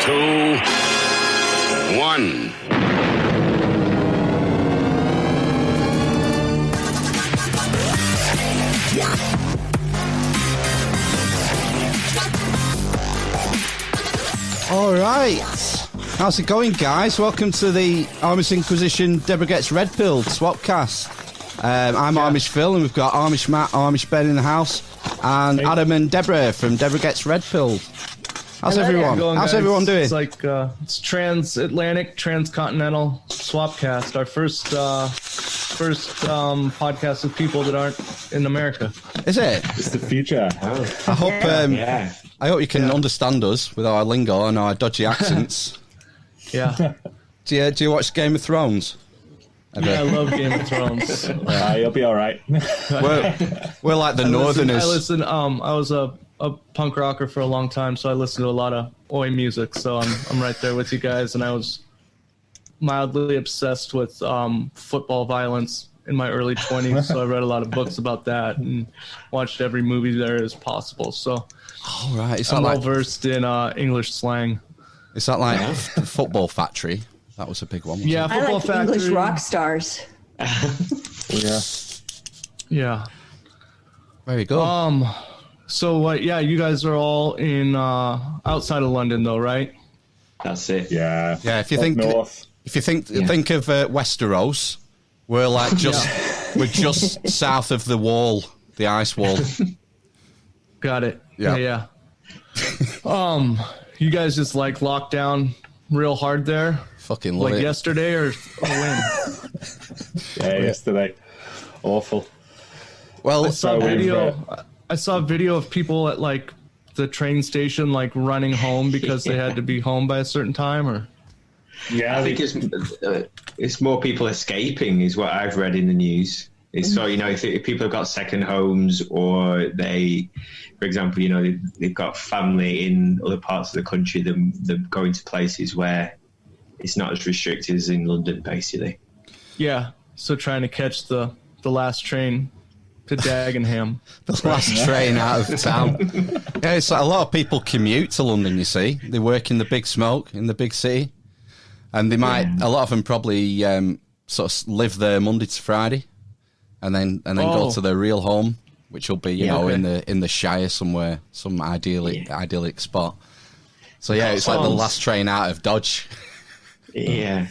2, 1. All right. How's it going, guys? Welcome to the Amish Inquisition Debra Gets Red Pilled Swapcast. I'm Amish Phil, and we've got Amish Matt, Amish Ben in the house, and Adam and Debra from Debra Gets Red Pilled. How's everyone? How's everyone doing? It's like it's transatlantic, transcontinental Swapcast. Our first podcast with people that aren't in America. Is it? It's the future. I hope. I hope you can understand us with our lingo and our dodgy accents. Yeah. Do you watch Game of Thrones? Yeah, I love Game of Thrones. You'll be all right. We're like the Northerners. I listen. I was a punk rocker for a long time, so I listened to a lot of oi music. So I'm right there with you guys. And I was mildly obsessed with football violence in my early 20s. So I read a lot of books about that and watched every movie there is possible. So all right, I'm well versed in English slang. Is that like Football Factory? That was a big one. Yeah, it? Football I like Factory. English rock stars. Yeah. Very good. So you guys are all in outside of London, though, right? That's it. Yeah. Yeah. If you think north. think of Westeros, we're like we're just south of the wall, the ice wall. Got it. Yeah. You guys just like locked down real hard there? Fucking love it. Yesterday or when? Yesterday. Awful. Well, I saw a video of people at like the train station like running home because they had to be home by a certain time, or I think it's more people escaping is what I've read in the news. It's so if people have got second homes, or they, for example, they've got family in other parts of the country, they're going to places where it's not as restricted as in London, basically. Yeah, so trying to catch the last train to Dagenham. The last train out of town. Yeah, it's like a lot of people commute to London, you see. They work in the big smoke, in the big city. And they might, a lot of them probably sort of live there Monday to Friday and then go to their real home, which will be, in the Shire somewhere, some idyllic spot. So, it's like the last train out of Dodge. Yeah.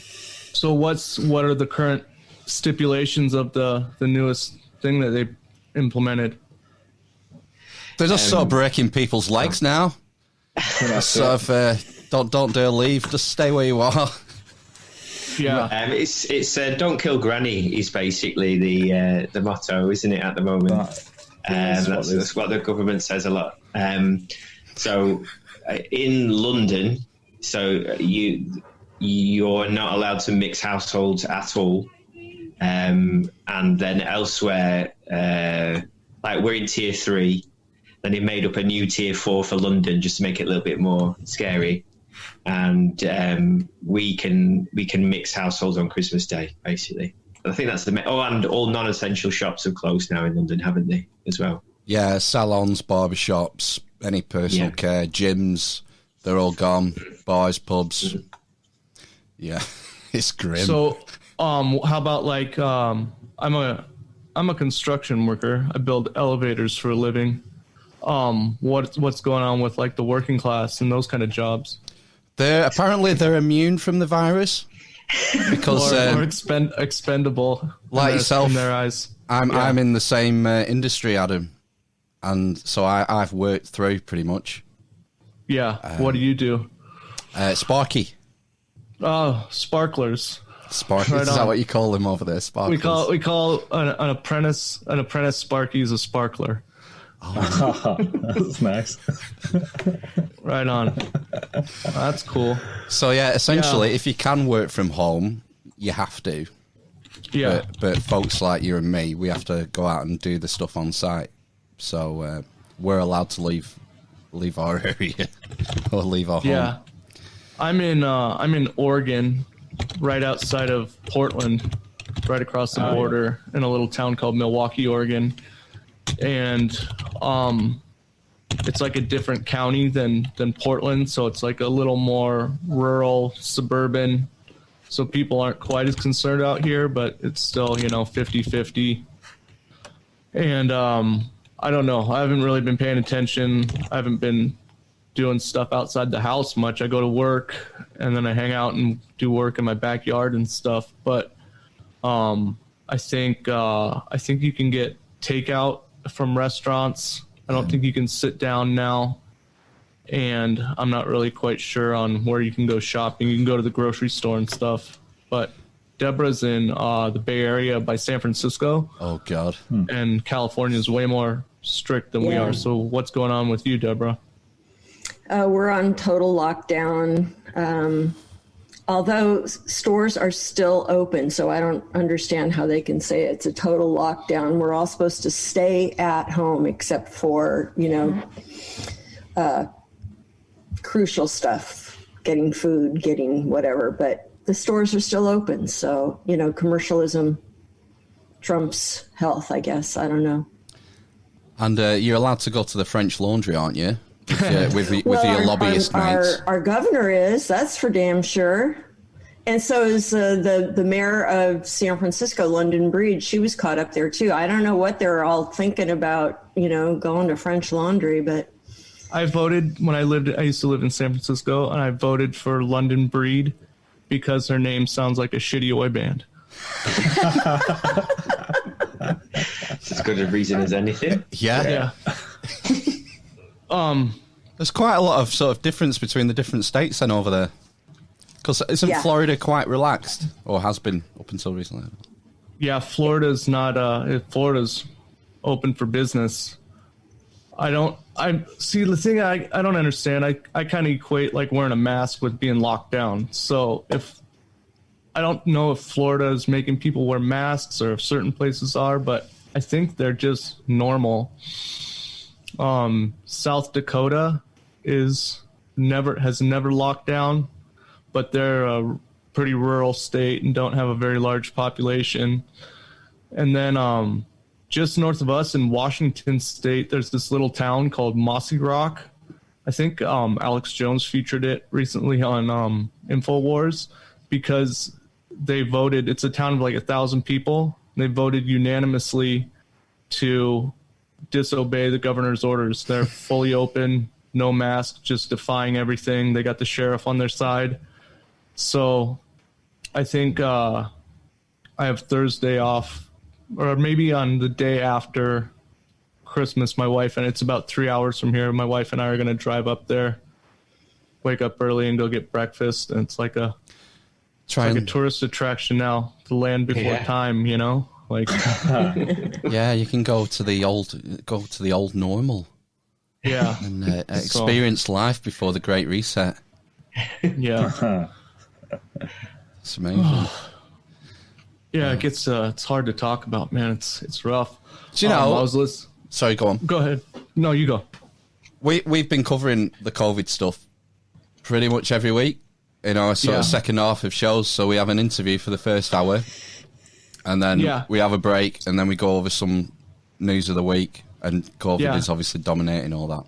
So what are the current stipulations of the newest thing that they implemented? They're just sort of breaking people's legs now. Sort of don't dare leave, just stay where you are. Yeah. It's don't kill Granny is basically the motto, isn't it, at the moment? That's what the government says a lot. So in London, you're not allowed to mix households at all. And then elsewhere, like we're in tier 3, then they made up a new tier 4 for London just to make it a little bit more scary. And we can mix households on Christmas Day, basically. I think that's and all non-essential shops have closed now in London, haven't they, as well? Yeah, salons, barbershops, any personal care, gyms, they're all gone. Bars, pubs. Yeah, it's grim. So, how about like I'm a construction worker. I build elevators for a living. What's going on with like the working class and those kind of jobs? They're immune from the virus because more expendable, like yourself in their eyes. I'm in the same industry, Adam, and so I've worked through pretty much. Yeah. What do you do? Sparky. Oh, sparklers. Sparky. Right, is that what you call them over there? Sparklers. We call an apprentice Sparky is a sparkler. Oh, that's nice. Right on. That's cool. So essentially, if you can work from home, you have to. Yeah. But folks like you and me, we have to go out and do the stuff on site. So we're allowed to leave our area or leave our home. Yeah. I'm in Oregon, right outside of Portland, right across the border, in a little town called Milwaukee, Oregon. And it's like a different county than Portland, so it's like a little more rural, suburban. So people aren't quite as concerned out here, but it's still, 50-50. And I don't know. I haven't really been paying attention. I haven't been doing stuff outside the house much. I go to work and then I hang out and do work in my backyard and stuff. But I think you can get takeout from restaurants. I don't think you can sit down now. And I'm not really quite sure on where you can go shopping. You can go to the grocery store and stuff. But Debra's in the Bay Area by San Francisco. Oh, God. And California is way more strict than we are. So what's going on with you, Debra? We're on total lockdown. Although stores are still open, so I don't understand how they can say it's a total lockdown. We're all supposed to stay at home except for, crucial stuff, getting food, getting whatever, but the stores are still open. So, commercialism trumps health, I guess. I don't know. And you're allowed to go to the French Laundry, aren't you? With your lobbyist mates. Our governor is, that's for damn sure. And so is the mayor of San Francisco, London Breed. She was caught up there too. I don't know what they're all thinking about, going to French Laundry, but I voted when I used to live in San Francisco, and I voted for London Breed because her name sounds like a shitty oi band. It's as good a reason as anything. Yeah. There's quite a lot of sort of difference between the different states then over there. Because isn't Florida quite relaxed, or has been up until recently? Yeah, Florida's not. Florida's open for business. The thing I don't understand. I kind of equate like wearing a mask with being locked down. So I don't know if Florida is making people wear masks or if certain places are, but I think they're just normal. South Dakota has never locked down, but they're a pretty rural state and don't have a very large population. And then just north of us in Washington State, there's this little town called Mossy Rock. I think Alex Jones featured it recently on InfoWars because they voted. It's a town of like 1,000 people. They voted unanimously to disobey the governor's orders. They're fully open, no mask, just defying everything. They got the sheriff on their side. So I think I have Thursday off, or maybe on the day after Christmas, my wife, and it's about 3 hours from here, my wife and I are going to drive up there, wake up early and go get breakfast. And it's like a tourist attraction now, the land before time, like, yeah, you can go to the old normal. Yeah. And experience life before the Great Reset. Yeah. It's amazing. Yeah, it gets it's hard to talk about, man. It's rough. Do you know? Sorry, go on. Go ahead. No, you go. We've been covering the COVID stuff pretty much every week in our sort of second half of shows. So we have an interview for the first hour, and then we have a break, and then we go over some news of the week. And COVID is obviously dominating all that.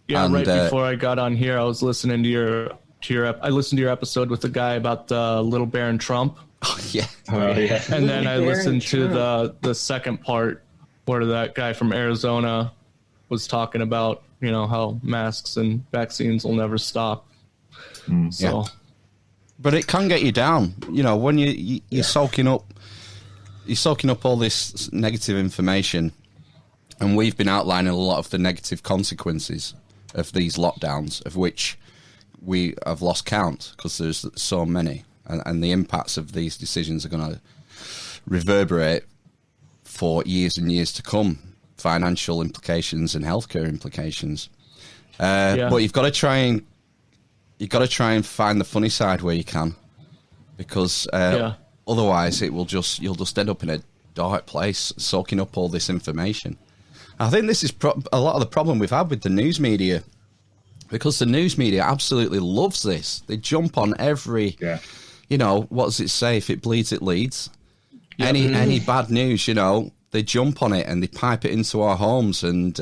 Yeah, and, right before I got on here, I was listening to your I listened to your episode with the guy about the Little Baron Trump. Oh yeah. And then I listened to the second part where that guy from Arizona was talking about, how masks and vaccines will never stop. But it can get you down, when you're soaking up all this negative information, and we've been outlining a lot of the negative consequences of these lockdowns, of which we have lost count because there's so many, and the impacts of these decisions are going to reverberate for years and years to come, financial implications and healthcare implications. But you've got to try and find the funny side where you can, because otherwise you'll just end up in a dark place, soaking up all this information. I think this is a lot of the problem we've had with the news media, because the news media absolutely loves this. They jump on every, what does it say? If it bleeds, it leads. Yep. Any bad news, they jump on it and they pipe it into our homes. And,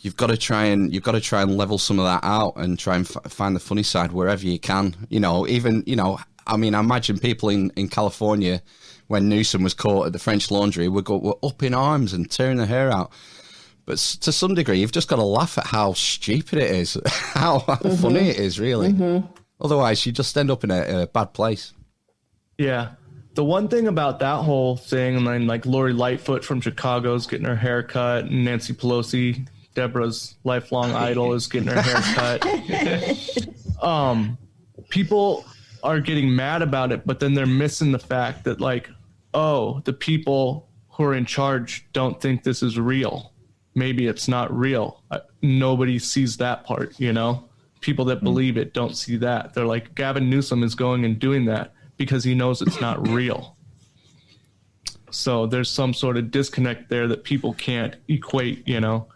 you've got to try and level some of that out and try and find the funny side wherever you can. Even I mean, I imagine people in California when Newsom was caught at the French Laundry were up in arms and tearing their hair out. But to some degree, you've just got to laugh at how stupid it is, how funny it is, really. Otherwise, you just end up in a bad place. Yeah. The one thing about that whole thing, and then like Lori Lightfoot from Chicago's getting her hair cut, and Nancy Pelosi, Deborah's lifelong idol, is getting her hair cut. People are getting mad about it, but then they're missing the fact that, like, oh, the people who are in charge don't think this is real. Maybe it's not real. Nobody sees that part, People that believe it don't see that. They're like, Gavin Newsom is going and doing that because he knows it's not real. So there's some sort of disconnect there that people can't equate, And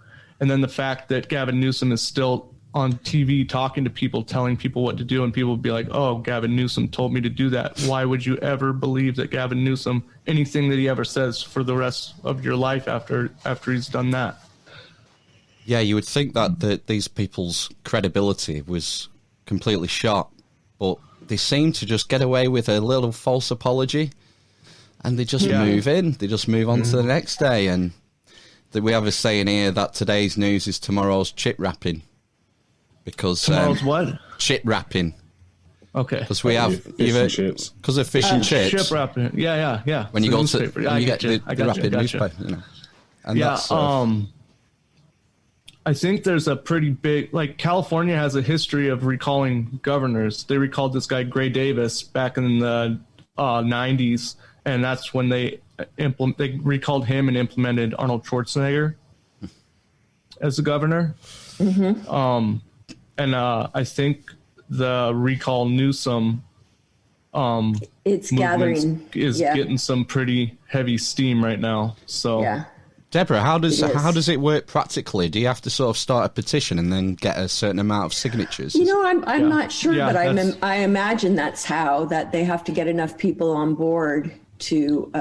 then the fact that Gavin Newsom is still on TV talking to people, telling people what to do, and people would be like, oh, Gavin Newsom told me to do that. Why would you ever believe that Gavin Newsom, anything that he ever says for the rest of your life after he's done that? Yeah, you would think that these people's credibility was completely shot, but they seem to just get away with a little false apology, and they just move in. They just move on to the next day, and we have a saying here that today's news is tomorrow's chit wrapping. Because tomorrow's what? Chit wrapping. Okay. Because we have chips. Because of fish and chips. Chip wrapping. Yeah. When you go to, you get the wrapping newspaper, And that's, I think there's a pretty big, like, California has a history of recalling governors. They recalled this guy Gray Davis back in the 90s, and that's when they recalled him and implemented Arnold Schwarzenegger as the governor. And I think the recall Newsom it's gathering is getting some pretty heavy steam right now. So yeah. Deborah, how does it work practically? Do you have to sort of start a petition and then get a certain amount of signatures? I'm not sure, but I imagine that's how, that they have to get enough people on board to,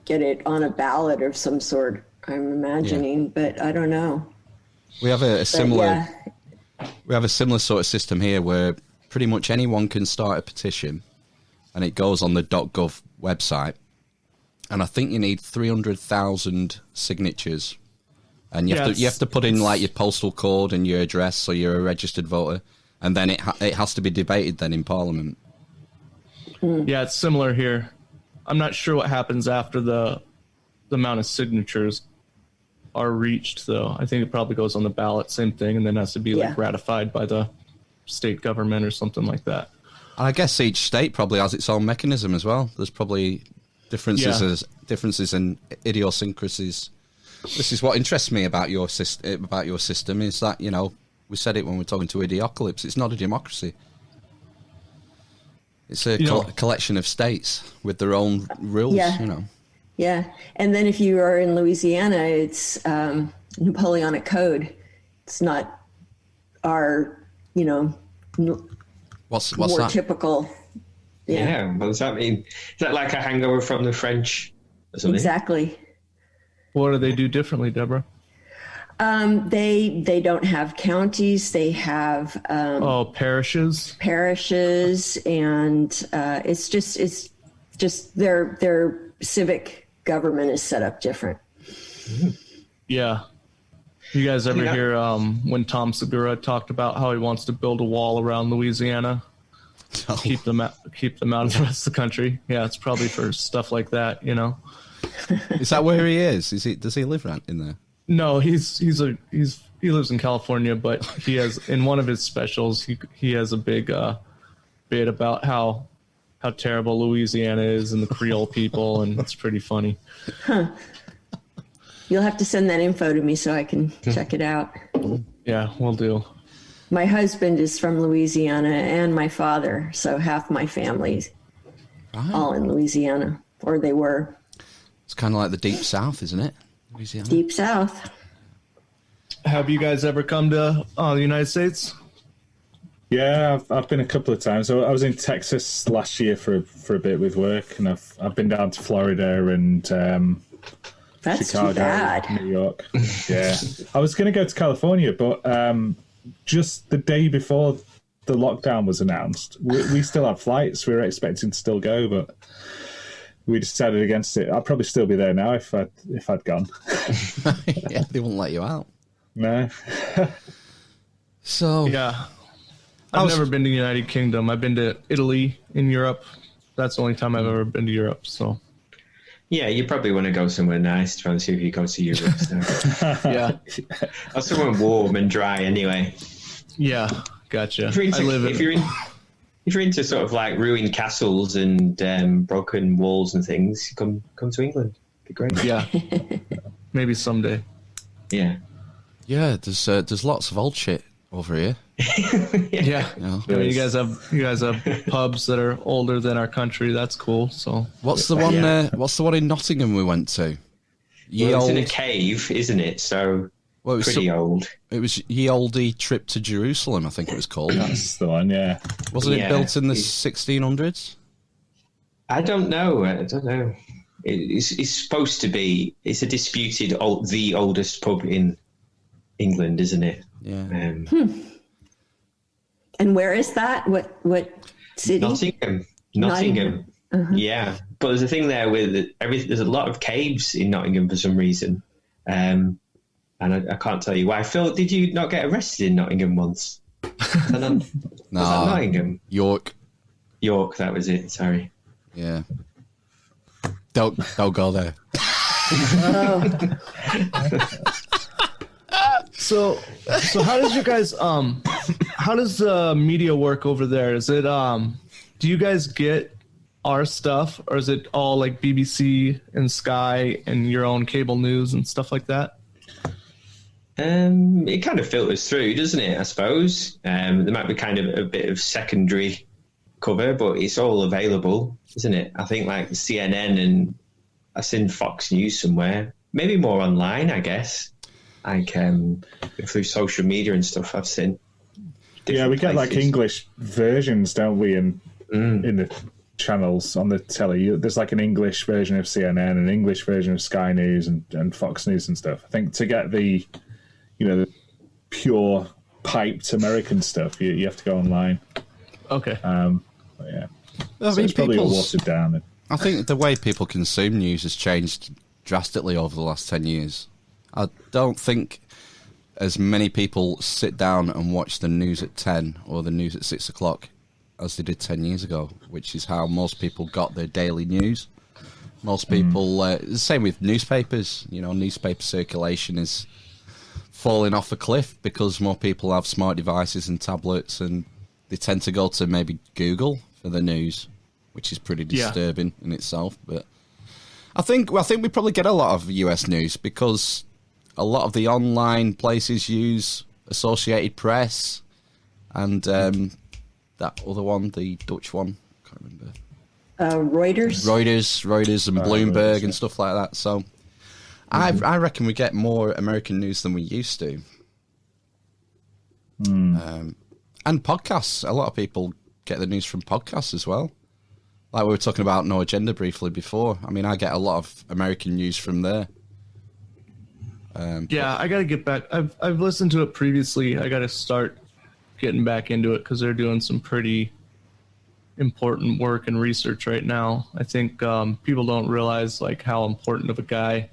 get it on a ballot of some sort. I'm imagining, but I don't know. We have a similar sort of system here where pretty much anyone can start a petition, and it goes on the .gov website. And I think you need 300,000 signatures, and you have to put in like your postal code and your address, so you're a registered voter, and then it has to be debated then in Parliament. Yeah, it's similar here. I'm not sure what happens after the amount of signatures are reached, though. I think it probably goes on the ballot, same thing, and then has to be like ratified by the state government or something like that. I guess each state probably has its own mechanism as well. There's probably differences and idiosyncrasies. This is what interests me about your system is that, we said it when we were talking to Idiocalypse, it's not a democracy. It's a collection of states with their own rules, Yeah, and then if you are in Louisiana, it's Napoleonic Code. It's not our, what's more that? Typical. Yeah, what does that mean? Is that like a hangover from the French or something? Exactly. What do they do differently, Deborah? They don't have counties. They have parishes. Parishes, and it's just their civic government is set up different. Yeah. You guys ever hear when Tom Segura talked about how he wants to build a wall around Louisiana? Oh. Keep them out of the rest of the country. Yeah, it's probably for stuff like that, Is that where he is? Does he live right in there? No, he lives in California, but he has, in one of his specials, he has a big bit about how terrible Louisiana is and the Creole people, and it's pretty funny. Huh. You'll have to send that info to me so I can check it out. Yeah, we'll do. My husband is from Louisiana, and my father, so half my family's all in Louisiana, or they were. It's kind of like the Deep South, isn't it? Louisiana. Deep South. Have you guys ever come to the United States? Yeah, I've been a couple of times. So I was in Texas last year for a bit with work, and I've been down to Florida and That's Chicago, too bad. New York. Yeah. I was going to go to California, but just the day before the lockdown was announced, we still had flights. We were expecting to still go, but we decided against it. I'd probably still be there now if I'd gone. Yeah, they wouldn't let you out. No. So Yeah. I've never been to the United Kingdom. I've been to Italy in Europe. That's the only time I've ever been to Europe. So Yeah, you probably want to go somewhere nice to see if you go to Europe. So. yeah, Or somewhere warm and dry anyway. yeah, gotcha. If you're into sort of like ruined castles and broken walls and things, come to England. It'd be great. Yeah, maybe someday. Yeah. yeah, there's lots of old shit over here. Yeah, Yeah. I mean, you guys have pubs that are older than our country. That's cool. So What's the one? Yeah. What's the one in Nottingham we went to? Well, it's in a cave, isn't it? So Well, it was pretty old. It was Ye Olde Trip to Jerusalem, I think it was called. That's the one, yeah. Wasn't it Yeah. built in the 1600s? I don't know. It's supposed to be. It's a disputed the oldest pub in England, isn't it? Yeah. And where is that? What city? Nottingham. Yeah, but there's a thing there with there's a lot of caves in Nottingham for some reason, and I can't tell you why. Phil, did you not get arrested in Nottingham once? Was that Nottingham? York. York, that was it. Sorry. Yeah. Don't go there. So how does you guys how does the media work over there? Is it do you guys get our stuff, or is it all like BBC and Sky and your own cable news and stuff like that? It kind of filters through, doesn't it? I suppose there might be kind of a bit of secondary cover, but it's all available, isn't it? I think like CNN and I've seen Fox News somewhere, maybe more online, I guess. Like through social media and stuff, I've seen. Yeah, we get like places. English versions, don't we? In the channels on the telly, there's like an English version of CNN, an English version of Sky News, and Fox News and stuff. I think to get the the pure piped American stuff, you have to go online. Okay. But yeah, I so mean, it's probably all people's- watered down. I think the way people consume news has changed drastically over the last 10 years. I don't think as many people sit down and watch the news at 10 or the news at 6 o'clock as they did 10 years ago, which is how most people got their daily news. Most people, the same with newspapers, newspaper circulation is falling off a cliff because more people have smart devices and tablets, and they tend to go to maybe Google for the news, which is pretty disturbing in itself. But I think we probably get a lot of US news because a lot of the online places use Associated Press and that other one, the Dutch one, I can't remember. Reuters and Bloomberg and stuff like that. So I reckon we get more American news than we used to. And podcasts. A lot of people get the news from podcasts as well. Like we were talking about No Agenda briefly before. I mean, I get a lot of American news from there. Yeah, I got to get back. I've listened to it previously. I got to start getting back into it because they're doing some pretty important work and research right now. I think people don't realize like how important of a guy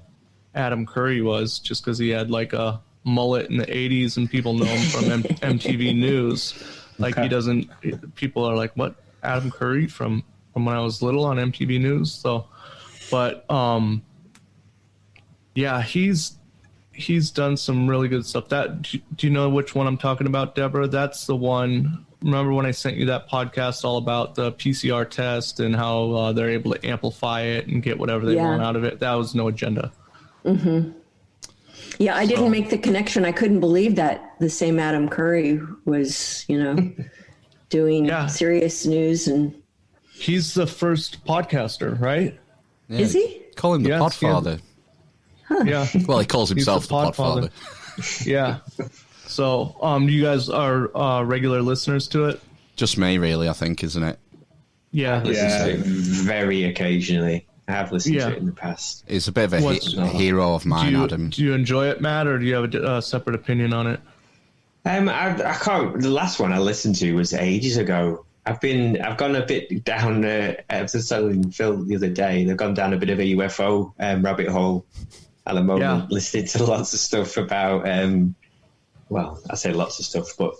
Adam Curry was just because he had like a mullet in the 80s and people know him from MTV News. Like he doesn't. People are like, "What? Adam Curry from when I was little on MTV News?" So, but yeah, he's done some really good stuff. Do you know which one I'm talking about, Deborah? That's the one. Remember when I sent you that podcast all about the PCR test and how they're able to amplify it and get whatever they want out of it? That was No Agenda. Mm-hmm. Yeah, I didn't make the connection. I couldn't believe that the same Adam Curry was, doing serious news. And he's the first podcaster, right? Yeah, is he? Call him the Podfather. Yeah. Well, he calls himself the Podfather. Yeah. So, you guys are regular listeners to it? Just me, really, I think, isn't it? Yeah. Listen to it very occasionally. I have listened to it in the past. It's a bit of a hero of mine, Adam. Do you enjoy it, Matt, or do you have a separate opinion on it? I can't. The last one I listened to was ages ago. I've gone a bit down. I was just telling Phil the other day. They've gone down a bit of a UFO rabbit hole at the moment. Listening to lots of stuff about. Well, I say lots of stuff, but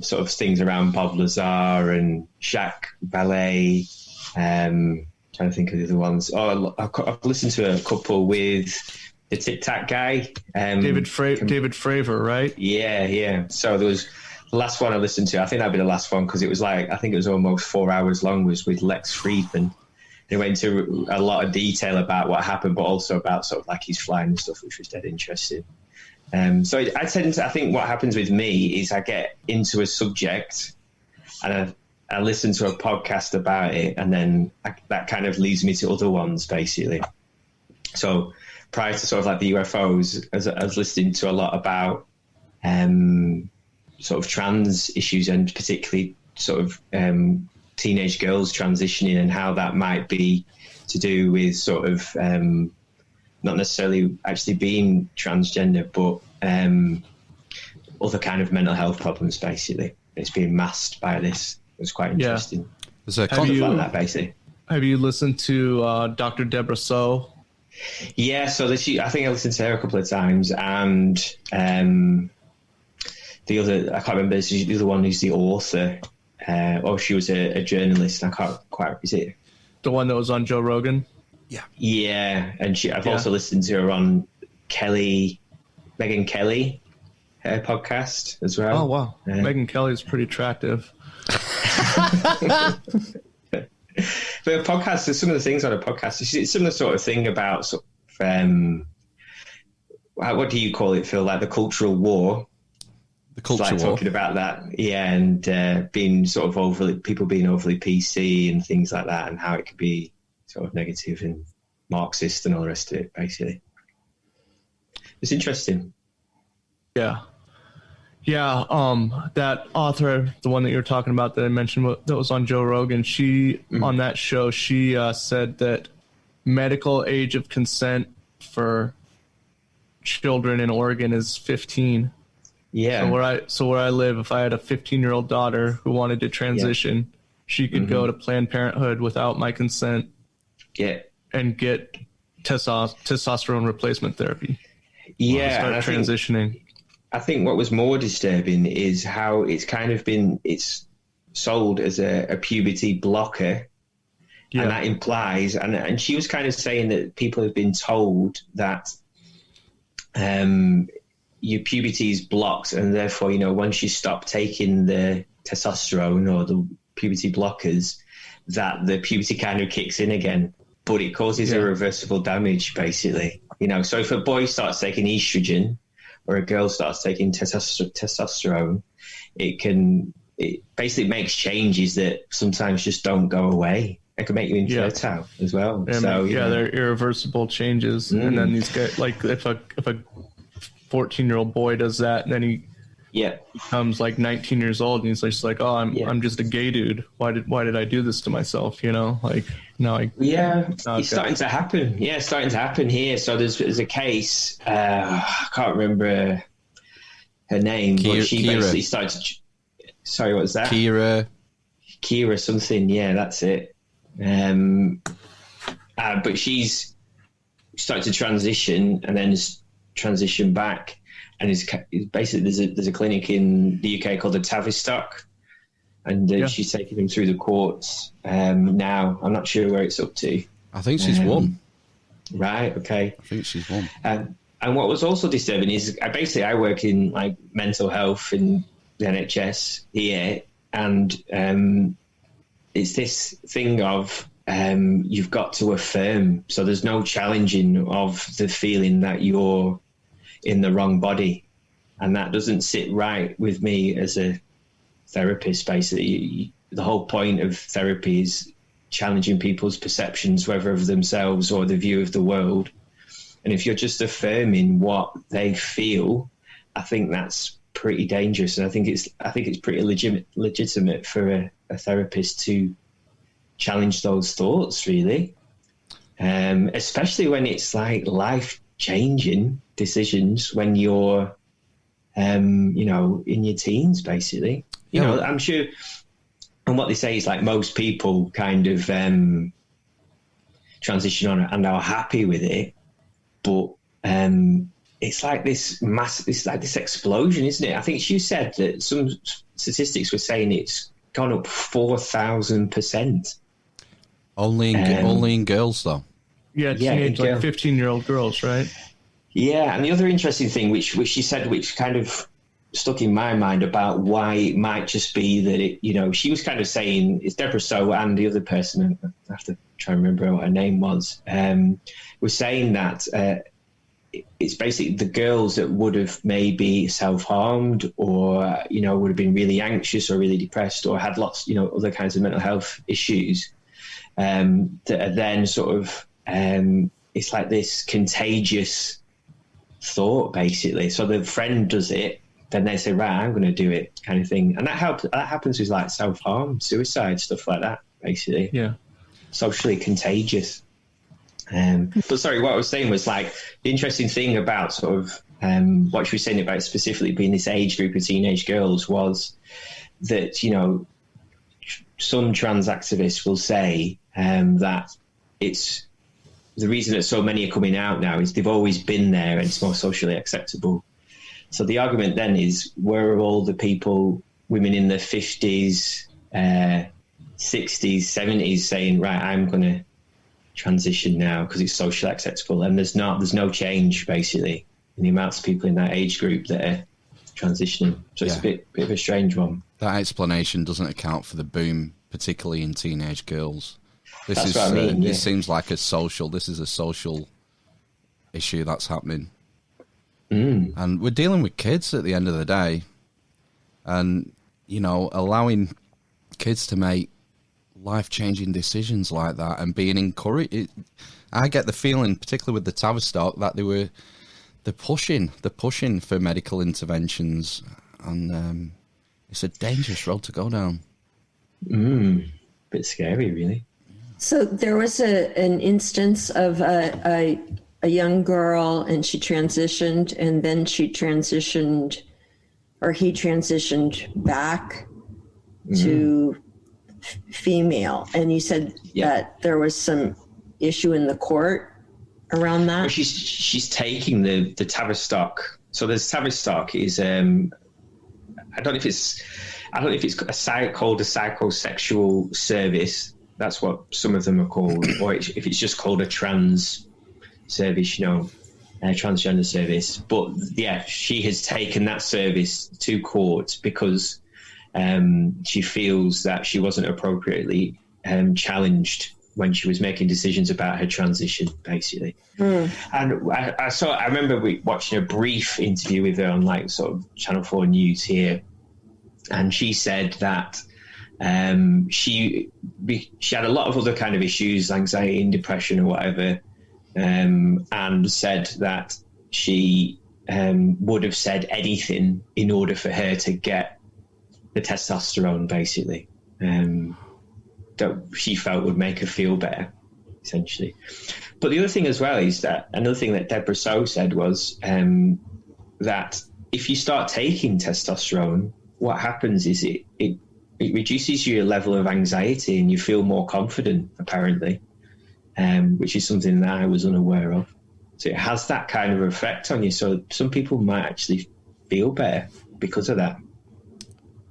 sort of things around Bob Lazar and Jacques Vallée. Trying to think of the other ones. Oh, I've listened to a couple with the Tic Tac guy, David Fravor, right? Yeah. So there was the last one I listened to. I think that'd be the last one because it was I think it was almost 4 hours long. Was with Lex Friedman. They went into a lot of detail about what happened, but also about sort of like his flying and stuff, which was dead interesting. So I think what happens with me is I get into a subject and I listen to a podcast about it, and then that kind of leads me to other ones, basically. So prior to sort of like the UFOs, I was listening to a lot about sort of trans issues, and particularly sort of teenage girls transitioning and how that might be to do with sort of not necessarily actually being transgender, but other kind of mental health problems, basically. It's being masked by this. It was quite interesting. There's a concept like that, basically. Have you listened to Dr. Debra So? Yeah, so I think I listened to her a couple of times, and the other, I can't remember, the other one who's the author, she was a journalist. I can't quite, is it? The one that was on Joe Rogan? Yeah, and I've also listened to her on Megyn Kelly, her podcast as well. Oh, wow. Megyn Kelly is pretty attractive. The podcast, some of the things on a podcast, it's similar sort of thing about sort of, what do you call it, Phil? Like the cultural war. The cultural war. Talking about that, and being sort of people being overly PC and things like that, and how it could be sort of negative and Marxist and all the rest of it, basically. It's interesting. Yeah. That author, the one that you're talking about that I mentioned that was on Joe Rogan, on that show, she said that medical age of consent for children in Oregon is 15. Yeah. So where I live, if I had a 15-year-old daughter who wanted to transition, she could go to Planned Parenthood without my consent. Yeah. And get testosterone replacement therapy. Yeah. Start transitioning. I think what was more disturbing is how it's sold as a puberty blocker. Yeah. And that implies, and she was kind of saying that people have been told that your puberty is blocked, and therefore, once you stop taking the testosterone or the puberty blockers, that the puberty kind of kicks in again. But it causes irreversible damage, basically. So if a boy starts taking estrogen or a girl starts taking testosterone, it basically makes changes that sometimes just don't go away. It can make you infertile as well. They're irreversible changes. And then these guys, like if a 14-year-old boy does that, and then he becomes like 19 years old, and he's just like, oh, I'm just a gay dude. Why did I do this to myself? It's starting to happen. Yeah, it's starting to happen here. So there's a case. I can't remember her name, but she basically started. Sorry, what was that? Kira something. Yeah, that's it. But she's started to transition and then transition back, and is basically there's a clinic in the UK called the Tavistock, and she's taking him through the courts now. I'm not sure where it's up to. I think she's won. Right. Okay. I think she's won. And what was also disturbing is I work in like mental health in the NHS here, and it's this thing of you've got to affirm. So there's no challenging of the feeling that you're in the wrong body, and that doesn't sit right with me as a therapist. Basically, the whole point of therapy is challenging people's perceptions, whether of themselves or the view of the world. And if you're just affirming what they feel, I think that's pretty dangerous. And I think it's pretty legitimate for a therapist to challenge those thoughts, really. especially when it's like life-changing decisions when you're, in your teens, basically. You know, I'm sure, and what they say is like most people kind of transition on and are happy with it, but it's like this explosion, isn't it? I think you said that some statistics were saying it's gone up 4,000%. Only in girls, though. Yeah, teenage, like 15-year-old girls, right? Yeah, and the other interesting thing, which she said, which kind of stuck in my mind about why it might just be that it, she was kind of saying, it's Debra So and the other person, I have to try and remember what her name was saying that it's basically the girls that would have maybe self-harmed or, would have been really anxious or really depressed or had lots, other kinds of mental health issues that are then sort of, it's like this contagious thought, basically. So the friend does it, then they say, right, I'm going to do it, kind of thing. And that happens with like self-harm, suicide, stuff like that, basically. Yeah. Socially contagious. But sorry, what I was saying was like the interesting thing about sort of what she was saying about specifically being this age group of teenage girls was that, some trans activists will say that it's the reason that so many are coming out now is they've always been there and it's more socially acceptable. So the argument then is, where are all the people, women in their 50s, 60s, 70s saying, right, I'm going to transition now because it's socially acceptable? And there's no change, basically, in the amounts of people in that age group that are transitioning. So it's a bit of a strange one. That explanation doesn't account for the boom, particularly in teenage girls. That's what I mean. It seems like this is a social issue that's happening. And we're dealing with kids at the end of the day. And, allowing kids to make life-changing decisions like that and being encouraged. I get the feeling, particularly with the Tavistock, that they're pushing for medical interventions. And it's a dangerous road to go down. Bit scary, really. So there was an instance of a young girl, and she transitioned, and then he transitioned back to female. And you said that there was some issue in the court around that. Well, she's taking the Tavistock. So there's Tavistock is I don't know if it's called a psychosexual service. That's what some of them are called, or if it's just called a trans service, transgender service. But yeah, she has taken that service to court because she feels that she wasn't appropriately challenged when she was making decisions about her transition, basically. And I remember watching a brief interview with her on like sort of Channel 4 News here, and she said that she had a lot of other kind of issues, anxiety and depression or whatever, and said that she would have said anything in order for her to get the testosterone, basically, that she felt would make her feel better, essentially. But the other thing as well is that another thing that Debra So said was that if you start taking testosterone, what happens is it reduces your level of anxiety and you feel more confident, apparently, which is something that I was unaware of. So it has that kind of effect on you. So some people might actually feel better because of that.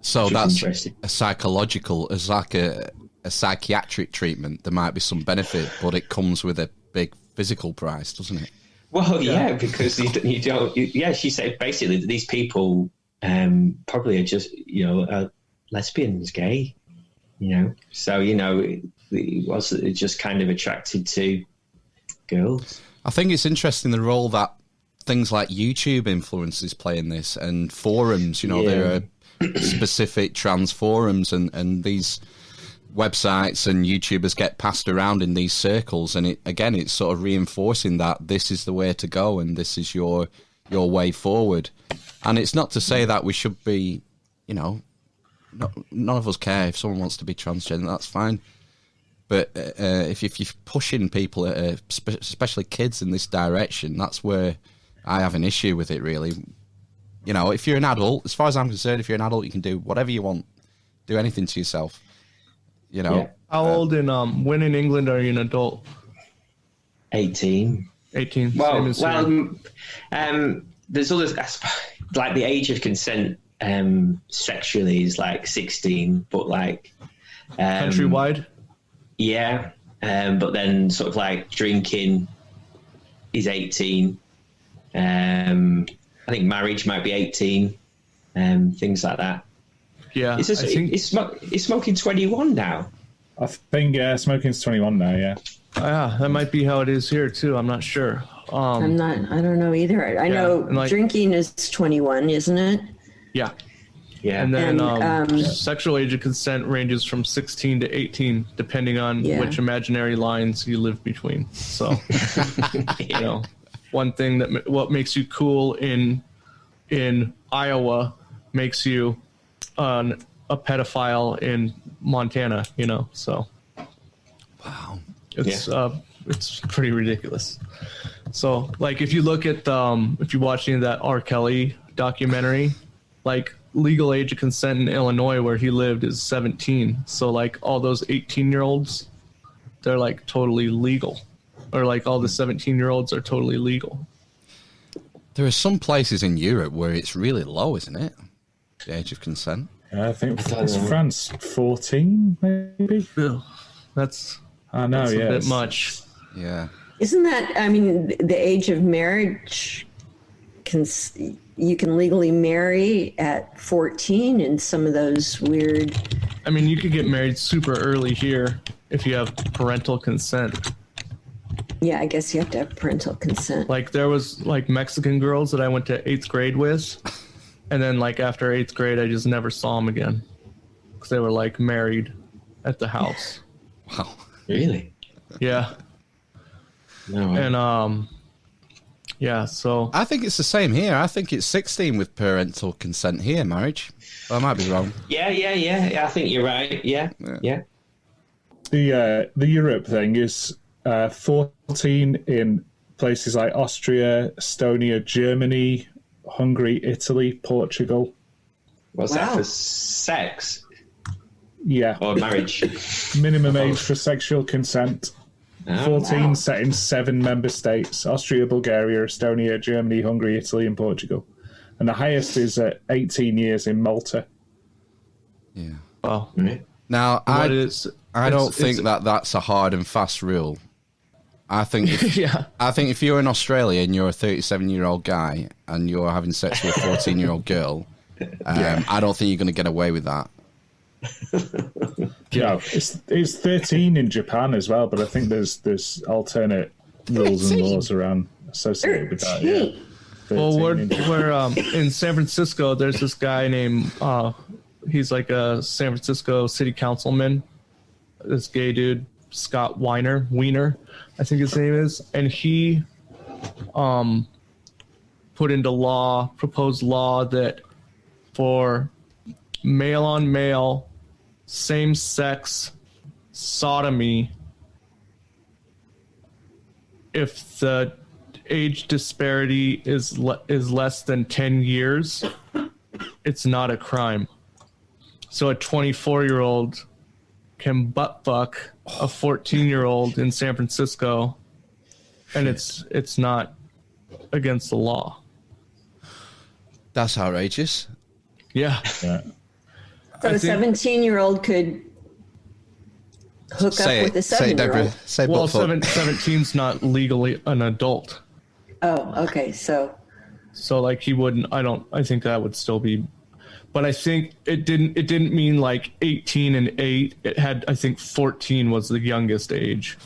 So that's a psychological, it's like a psychiatric treatment. There might be some benefit, but it comes with a big physical price, doesn't it? Well, yeah, because you don't. She said basically that these people probably are just, lesbians, gay, So, it was just kind of attracted to girls. I think it's interesting the role that things like YouTube influencers play in this, and forums, there are specific trans forums and these websites and YouTubers get passed around in these circles, and it's sort of reinforcing that this is the way to go and this is your way forward. And it's not to say that we should be, none of us care if someone wants to be transgender, that's fine. But if you're pushing people, especially kids, in this direction, that's where I have an issue with it, really. You know, if you're an adult, as far as I'm concerned, if you're an adult, you can do whatever you want. Do anything to yourself. You know. Yeah. How old when in England are you an adult? 18. 18. Well, there's others, like the age of consent sexually is like 16, but like... countrywide? Yeah, but then sort of like drinking is 18. I think marriage might be 18, things like that. Yeah, Is smoking 21 now? I think smoking's 21 now. Yeah. Yeah, that might be how it is here too. I'm not sure. I don't know either. I know drinking is 21, isn't it? Yeah. Yeah. And then sexual age of consent ranges from 16 to 18, depending on which imaginary lines you live between. So, you know, one thing what makes you cool in Iowa makes you a pedophile in Montana, you know, so. Wow. It's pretty ridiculous. So, like, if you look at if you watch any of that R. Kelly documentary, like, legal age of consent in Illinois where he lived is 17. So, like, all those 18-year-olds, they're, like, totally legal. Or, like, all the 17-year-olds are totally legal. There are some places in Europe where it's really low, isn't it? The age of consent. I think it's France 14, maybe. Ugh, that's a bit much. Yeah. Isn't that, I mean, the age of marriage, you can legally marry at 14 in some of those weird... I mean, you could get married super early here if you have parental consent. Yeah, I guess you have to have parental consent. Like, there was, like, Mexican girls that I went to 8th grade with, and then, like, after 8th grade, I just never saw them again. Because they were, like, married at the house. Wow. Really? Yeah. No. And, yeah, so... I think it's the same here. I think it's 16 with parental consent here, marriage. Well, I might be wrong. Yeah, I think you're right. Yeah. The Europe thing is 14 in places like Austria, Estonia, Germany, Hungary, Italy, Portugal. What's that for sex? Yeah. Or marriage? Minimum age for sexual consent. 14 set in 7 member states: Austria, Bulgaria, Estonia, Germany, Hungary, Italy, and Portugal. And the highest is 18 years in Malta. Yeah. Well, now, I don't think that's a hard and fast rule. I think if you're in Australia and you're a 37-year-old guy and you're having sex with a 14-year-old girl, I don't think you're going to get away with that. No, it's 13 in Japan as well, but I think there's alternate rules and laws around associated with that. Yeah. Well, we're in San Francisco. There's this guy named he's like a San Francisco city councilman. This gay dude, Scott Wiener, I think his name is, and he put into law, proposed law that for male on male, same-sex sodomy, if the age disparity is less than 10 years, it's not a crime. So a 24-year-old can butt fuck a 14-year-old in San Francisco, and it's not against the law. That's outrageous. Yeah. So a 17-year-old could hook up with a 7-year-old. Well, 17's not legally an adult. Oh, okay. So like he wouldn't. I think that would still be. But I think it didn't mean like 18 and 8. It had, I think 14 was the youngest age.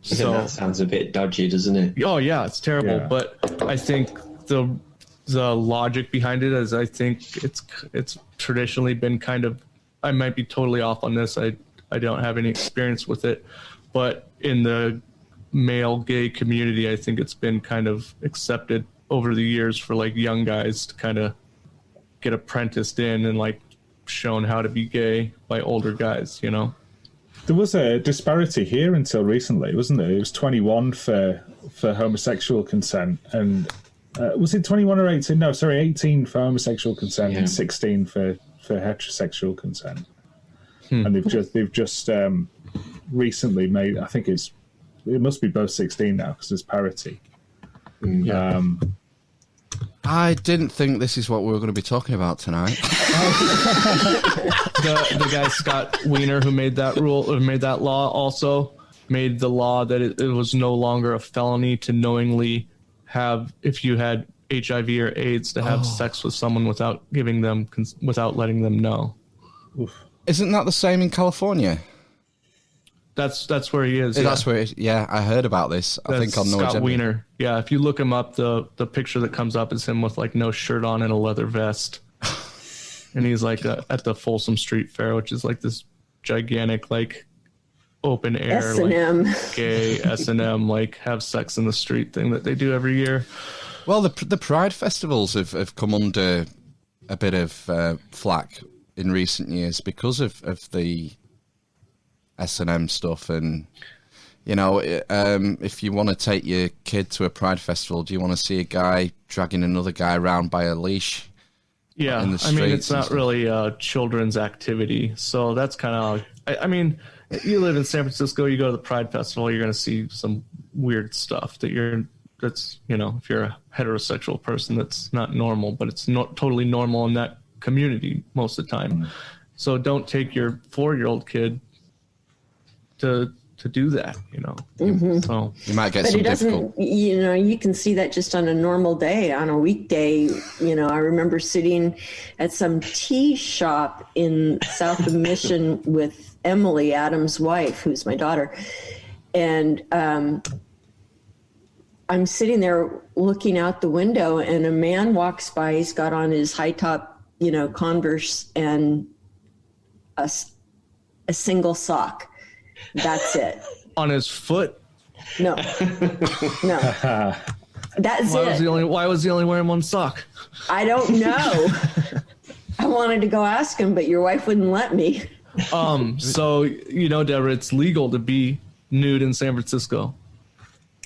So that sounds a bit dodgy, doesn't it? Oh yeah, it's terrible. Yeah. But I think the logic behind it is, I think it's traditionally been kind of, I might be totally off on this. I don't have any experience with it, but in the male gay community, I think it's been kind of accepted over the years for like young guys to kind of get apprenticed in and like shown how to be gay by older guys, you know? There was a disparity here until recently, wasn't there? It was 21 for homosexual consent, and was it 21 or 18? No, sorry, 18 for homosexual consent and 16 for heterosexual consent. And they've just recently made. I think it must be both 16 now because there's parity. Yeah. I didn't think this is what we were going to be talking about tonight. The guy Scott Wiener who made that rule or made that law also made the law that it was no longer a felony to knowingly have, if you had HIV or AIDS, to have sex with someone without without letting them know. Oof. Isn't that the same in California? That's where he is. That's where. I heard about this. I think on Scott Wiener. Yeah, if you look him up, the picture that comes up is him with like no shirt on and a leather vest, and he's like at the Folsom Street Fair, which is like this gigantic like open air S&M. like gay S&M like have sex in the street thing that they do every year. Well, the Pride festivals have come under a bit of flack in recent years because of the S&M stuff, and if you want to take your kid to a Pride festival, do you want to see a guy dragging another guy around by a leash? Yeah, in the I mean, it's streets not really a children's activity, so that's kind of. I mean, you live in San Francisco, you go to the Pride festival, you're going to see some weird stuff if you're a heterosexual person, that's not normal, but it's not totally normal in that community most of the time. So don't take your 4-year-old kid to do that, So you might get But some it doesn't, difficult. you can see that just on a normal day, on a weekday. I remember sitting at some tea shop in south of Mission with Emily, Adam's wife, who's my daughter. And I'm sitting there looking out the window, and a man walks by. He's got on his high top, Converse and a single sock. That's it. On his foot? No. That's it. Why was he only wearing one sock? I don't know. I wanted to go ask him, but your wife wouldn't let me. So, Deborah, it's legal to be nude in San Francisco.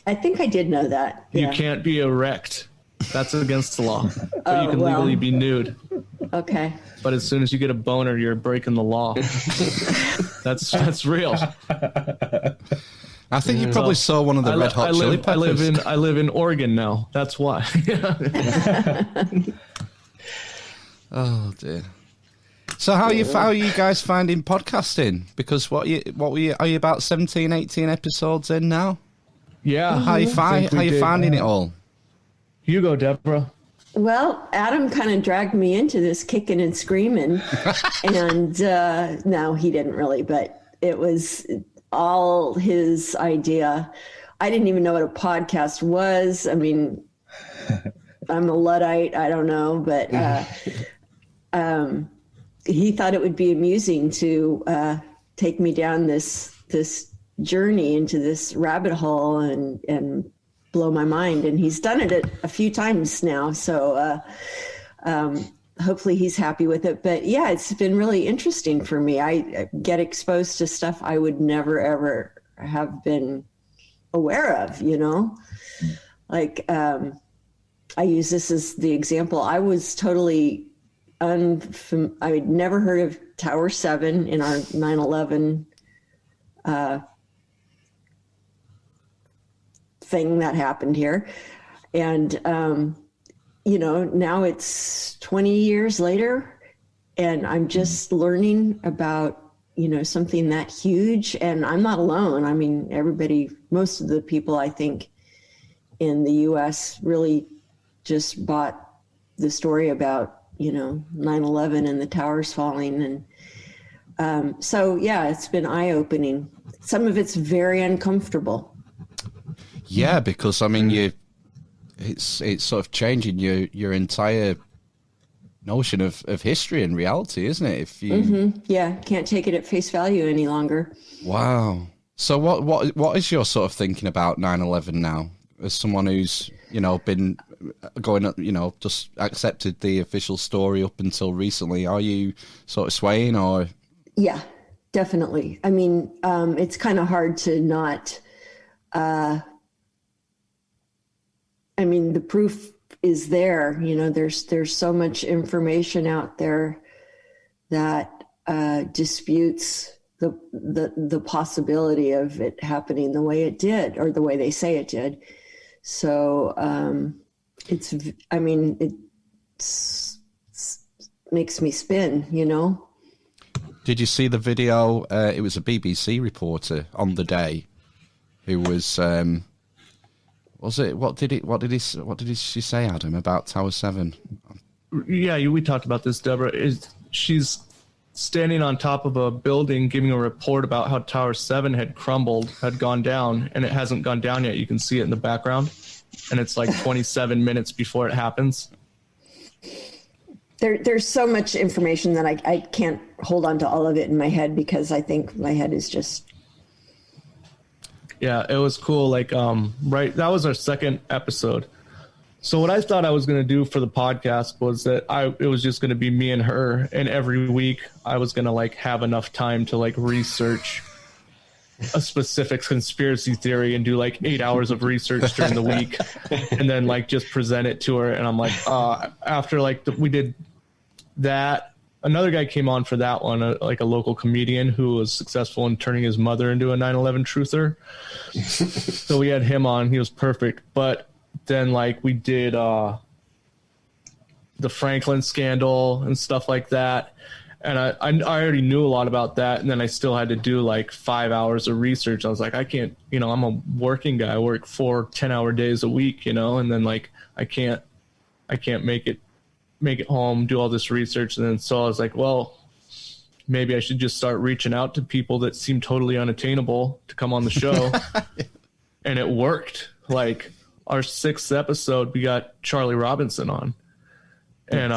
I think I did know that. You can't be erect. That's against the law. But you can legally be nude. Okay. But as soon as you get a boner, you're breaking the law. That's real. I think you probably saw one of the Red Hot Chili Peppers. I live in Oregon now. That's why. Oh dear. So how are you guys finding podcasting? Because are you about 17, 18 episodes in now? Yeah. How you finding it all? You go, Deborah. Well, Adam kind of dragged me into this kicking and screaming. And no, he didn't really, but it was all his idea. I didn't even know what a podcast was. I mean, I'm a Luddite. I don't know, but he thought it would be amusing to take me down this journey into this rabbit hole and blow my mind. And he's done it a few times now. So hopefully he's happy with it. But yeah, it's been really interesting for me. I get exposed to stuff I would never, ever have been aware of, like I use this as the example. I was totally I'd never heard of Tower 7 in our 9/11 thing that happened here. And, now it's 20 years later and I'm just learning about, something that huge, and I'm not alone. I mean, most of the people I think in the US really just bought the story about, 9/11 and the towers falling. And so, yeah, it's been eye-opening. Some of it's very uncomfortable. Yeah, because I mean, it's sort of changing your entire notion of history and reality, isn't it? If you can't take it at face value any longer. Wow. So what is your sort of thinking about 9/11 now, as someone who's been going, just accepted the official story up until recently? Are you sort of swaying or? Yeah, definitely. I mean, it's kind of hard to not. I mean, the proof is there. You know, there's so much information out there that disputes the possibility of it happening the way it did, or the way they say it did. So it makes me spin, you know. Did you see the video? It was a BBC reporter on the day who was it? What did she say, Adam, about Tower 7? Yeah, we talked about this, Deborah. She's standing on top of a building giving a report about how Tower 7 had crumbled, had gone down, and it hasn't gone down yet. You can see it in the background, and it's like 27 minutes before it happens. There's so much information that I can't hold on to all of it in my head, because I think my head is just... Yeah, it was cool. Like, right, that was our second episode. So what I thought I was going to do for the podcast was that it was just going to be me and her, and every week I was going to like have enough time to like research a specific conspiracy theory and do like 8 hours of research during the week, and then like just present it to her. And I'm like, after like we did that, another guy came on for that one, like a local comedian who was successful in turning his mother into a 9/11 truther. So we had him on. He was perfect. But then like we did the Franklin scandal and stuff like that. And I already knew a lot about that. And then I still had to do like 5 hours of research. I was like, I can't, you know, I'm a working guy. I work 4 10-hour days a week, you know, and then like I can't make it home, do all this research. And then so I was like, well, maybe I should just start reaching out to people that seem totally unattainable to come on the show. And it worked. Like our 6th episode, we got Charlie Robinson on, and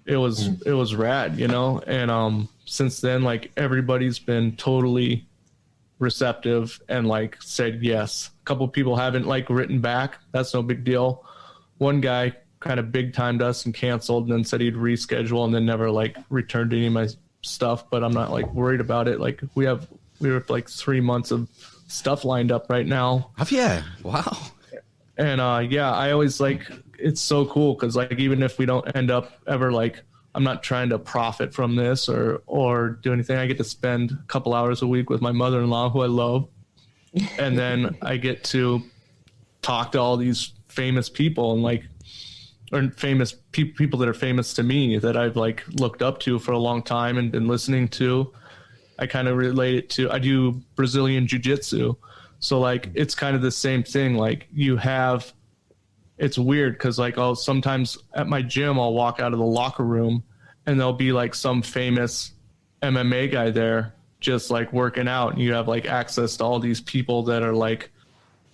it was rad, you know. And since then, like everybody's been totally receptive and like said yes. A couple of people haven't like written back. That's no big deal. One guy kind of big timed us and canceled, and then said he'd reschedule, and then never like returned any of my stuff. But I'm not like worried about it. Like we have like 3 months of stuff lined up right now. Have you? Wow. And yeah, I always like, it's so cool because like even if we don't end up ever, like I'm not trying to profit from this or do anything. I get to spend a couple hours a week with my mother-in-law, who I love, and then I get to talk to all these famous people and like, or famous people that are famous to me that I've like looked up to for a long time and been listening to. I kind of relate it to, I do Brazilian jiu-jitsu. So like, it's kind of the same thing. Like it's weird because like, sometimes at my gym, I'll walk out of the locker room and there'll be like some famous MMA guy there just like working out. And you have like access to all these people that are like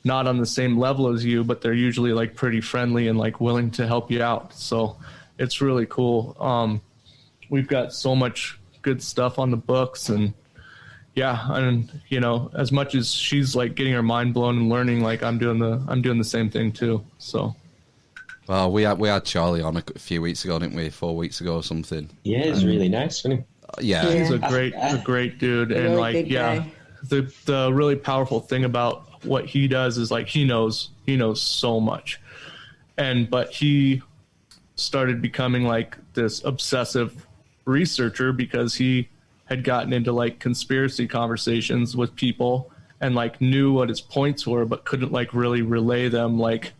not on the same level as you, but they're usually like pretty friendly and like willing to help you out. So it's really cool. We've got so much good stuff on the books, and yeah, and you know, as much as she's like getting her mind blown and learning, like I'm doing the same thing too. So, well, we had Charlie on a few weeks ago, didn't we? 4 weeks ago or something. Yeah, he's really nice, isn't he? Yeah, he's a great dude, and really like guy. The really powerful thing about what he does is like he knows so much, but he started becoming like this obsessive researcher because he had gotten into like conspiracy conversations with people and like knew what his points were, but couldn't like really relay them like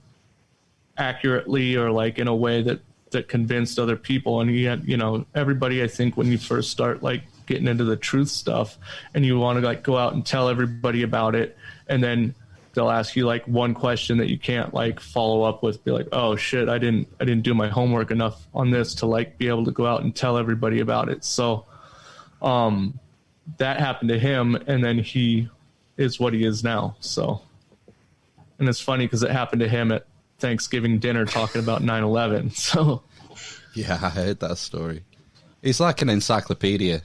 accurately or like in a way that convinced other people. And he had, you know, everybody, I think when you first start like getting into the truth stuff and you want to like go out and tell everybody about it, and then they'll ask you like one question that you can't like follow up with, be like, oh shit, I didn't do my homework enough on this to like be able to go out and tell everybody about it. So that happened to him, and then he is what he is now. So, and it's funny because it happened to him at Thanksgiving dinner talking about 9/11. So yeah, I heard that story. It's like an encyclopedia.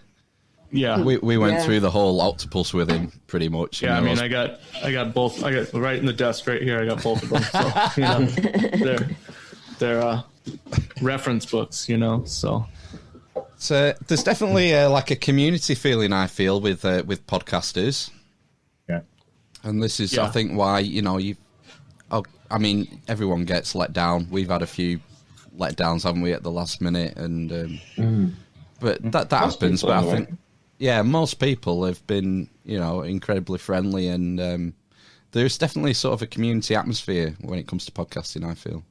Yeah, we went through the whole octopus with him pretty much. Yeah, I mean, I got both. I got right in the desk right here. I got both of them. So you know, they're reference books. You know, so So there's definitely like a community feeling, I feel, with podcasters. Yeah. And this is, I think, why, I mean, everyone gets let down. We've had a few letdowns, haven't we, at the last minute? And but that happens. But I think, most people have been, incredibly friendly, and there's definitely sort of a community atmosphere when it comes to podcasting, I feel.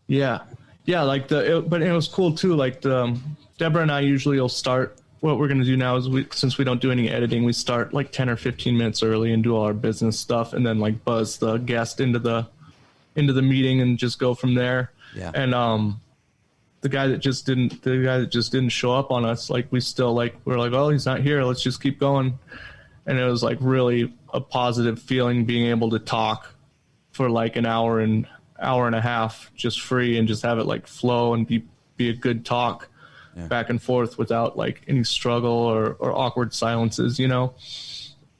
Yeah, like but it was cool too. Like Deborah and I usually will start. What we're going to do now is since we don't do any editing, we start like 10 or 15 minutes early and do all our business stuff, and then like buzz the guest into the meeting and just go from there. Yeah. And the guy that just didn't show up on us, like we're like, oh, he's not here. Let's just keep going. And it was like really a positive feeling being able to talk for like an hour and a half just free and just have it like flow and be a good talk back and forth without like any struggle or awkward silences,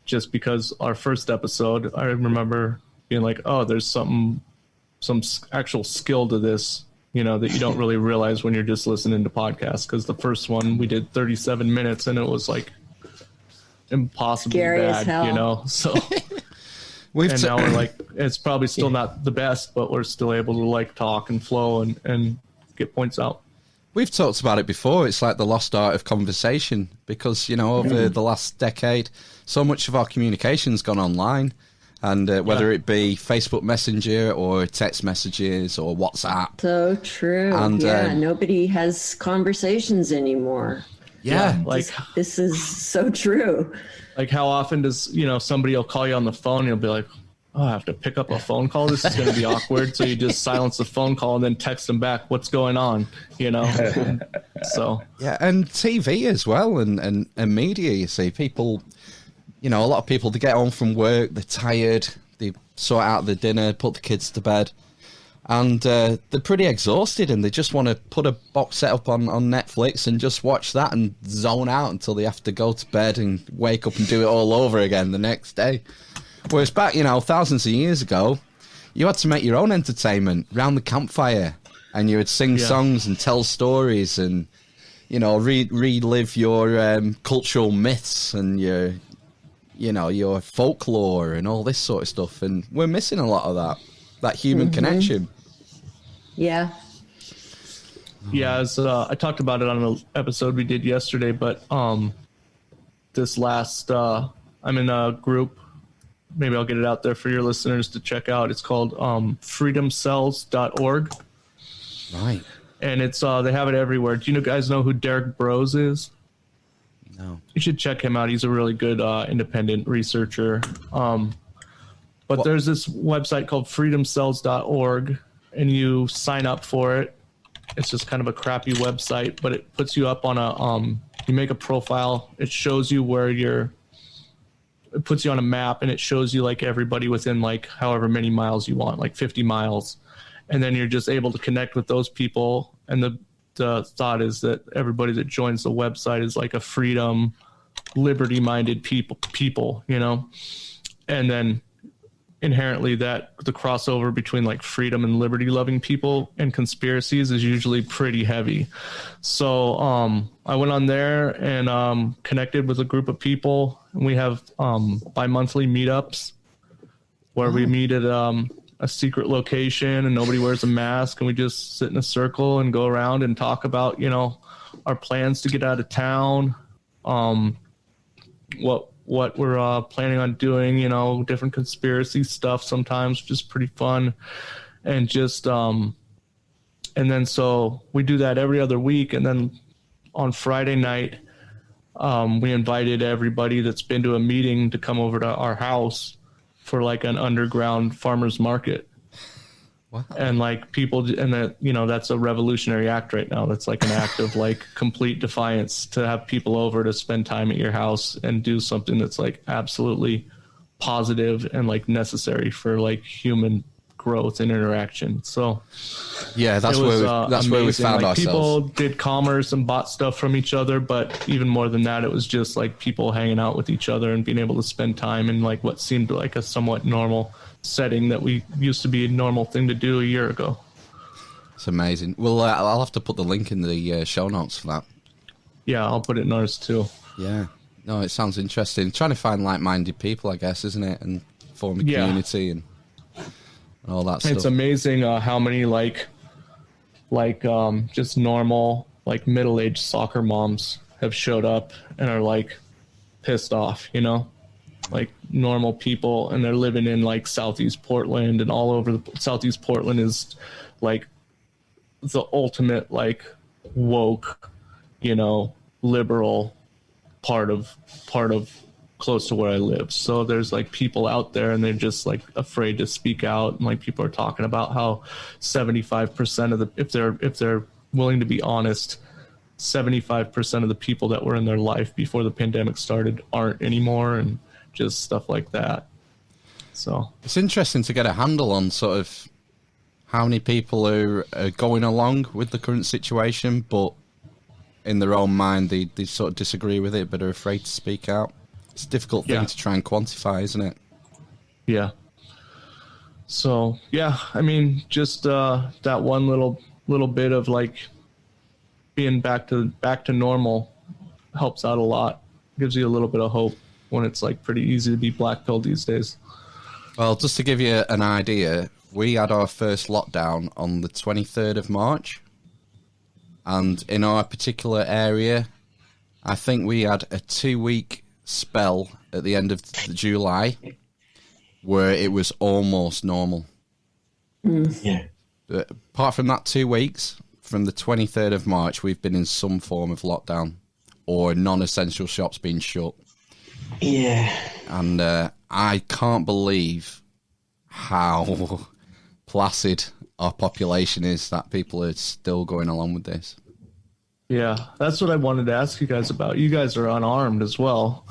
just because our first episode, I remember being like, oh, there's some actual skill to this, that you don't really realize when you're just listening to podcasts. Because the first one we did 37 minutes and it was like impossibly scary bad, as hell. So now we're like, it's probably still not the best, but we're still able to like talk and flow and get points out. We've talked about it before. It's like the lost art of conversation because, over the last decade, so much of our communication's gone online. And whether it be Facebook Messenger or text messages or WhatsApp. So true. And, nobody has conversations anymore. Yeah. Like this is so true. Like how often does, somebody will call you on the phone and you'll be like, oh, I have to pick up a phone call. This is going to be awkward. So you just silence the phone call and then text them back. What's going on? So. Yeah. And TV as well. And media, you see, people, a lot of people, they get home from work, they're tired, they sort out the dinner, put the kids to bed, and they're pretty exhausted, and they just want to put a box set up on Netflix and just watch that and zone out until they have to go to bed and wake up and do it all over again the next day. Whereas back, thousands of years ago, you had to make your own entertainment round the campfire, and you would sing songs and tell stories and, relive your cultural myths and your folklore and all this sort of stuff. And we're missing a lot of that human connection. Yeah. Yeah, as I talked about it on an episode we did yesterday, but this last, I'm in a group, maybe I'll get it out there for your listeners to check out. It's called freedomcells.org. Right. And it's they have it everywhere. Do you guys know who Derek Brose is? No. You should check him out. He's a really good independent researcher. But there's this website called freedomcells.org, and you sign up for it. It's just kind of a crappy website, but it puts you up on you make a profile. It shows you it puts you on a map, and it shows you like everybody within like however many miles you want, like 50 miles. And then you're just able to connect with those people. And the thought is that everybody that joins the website is like a freedom, liberty-minded people, and then inherently that the crossover between like freedom and liberty-loving people and conspiracies is usually pretty heavy. So I went on there and connected with a group of people, and we have bi-monthly meetups where we meet at a secret location and nobody wears a mask, and we just sit in a circle and go around and talk about, our plans to get out of town, what we're planning on doing, different conspiracy stuff sometimes, which is pretty fun. And just, and then so we do that every other week. And then on Friday night, we invited everybody that's been to a meeting to come over to our house for like an underground farmer's market. Wow. And like people, and that, that's a revolutionary act right now. That's like an act of like complete defiance to have people over to spend time at your house and do something that's like absolutely positive and like necessary for like human growth and interaction. So yeah, that's where we found ourselves. People did commerce and bought stuff from each other, but even more than that, it was just like people hanging out with each other and being able to spend time in like what seemed like a somewhat normal setting that we used to be a normal thing to do a year ago. It's amazing. Well, I'll have to put the link in the show notes for that. Yeah, I'll put it in ours too. Yeah. No, it sounds interesting. Trying to find like-minded people, I guess, isn't it? And form a community and all that stuff. It's amazing how many just normal, like middle-aged soccer moms have showed up and are like pissed off, you know? Like normal people, and they're living in like Southeast Portland and all over Southeast Portland is like the ultimate like woke, you know, liberal part of close to where I live. So there's like people out there and they're just like afraid to speak out, and like people are talking about how 75% of the if they're willing to be honest, 75% of the people that were in their life before the pandemic started aren't anymore, and just stuff like that. So it's interesting to get a handle on sort of how many people are going along with the current situation, but in their own mind they sort of disagree with it but are afraid to speak out. It's a difficult thing to try and quantify, isn't it? Yeah. So yeah, I mean, just that one little bit of like being back to normal helps out a lot. Gives you a little bit of hope when it's like pretty easy to be black-pilled these days. Well, just to give you an idea, we had our first lockdown on the 23rd of March. And in our particular area, I think we had a 2-week spell at the end of July where it was almost normal. Yeah. But apart from that 2 weeks, from the 23rd of March, we've been in some form of lockdown or non-essential shops being shut. Yeah. And I can't believe how placid our population is that people are still going along with this. Yeah, that's what I wanted to ask you guys about. You guys are unarmed as well.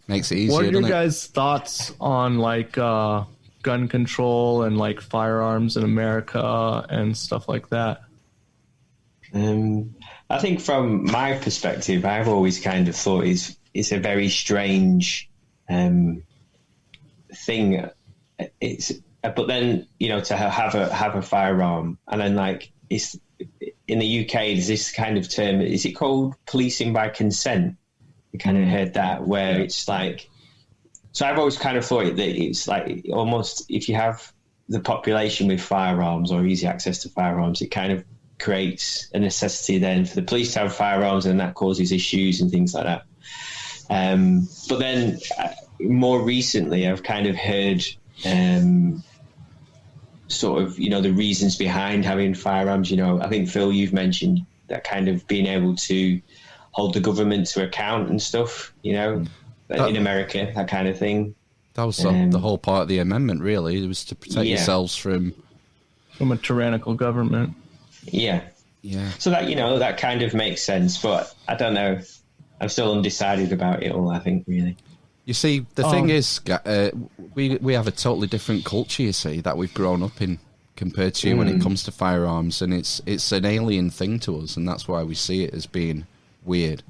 Makes it easier, what are your doesn't it? guys' thoughts on like gun control and like firearms in America and stuff like that? I think from my perspective, I've always kind of thought it's a very strange thing. But then, you know, to have a firearm, and then like it's in the UK, there's this kind of term. Is it called policing by consent? I kind of heard that, where it's like. So I've always kind of thought that it's like almost if you have the population with firearms or easy access to firearms, it kind of creates a necessity then for the police to have firearms, and that causes issues and things like that. But then more recently, I've kind of heard sort of, you know, the reasons behind having firearms. You know, I think, Phil, you've mentioned that kind of being able to hold the government to account and stuff, you know, in America, that kind of thing. That was the whole part of the amendment, really. It was to protect yourselves from a tyrannical government. Yeah. Yeah. So that, you know, that kind of makes sense, but I don't know. I'm still undecided about it all, I think, really. You see, the thing is, we have a totally different culture, you see, that we've grown up in compared to when it comes to firearms, and it's an alien thing to us, and that's why we see it as being weird.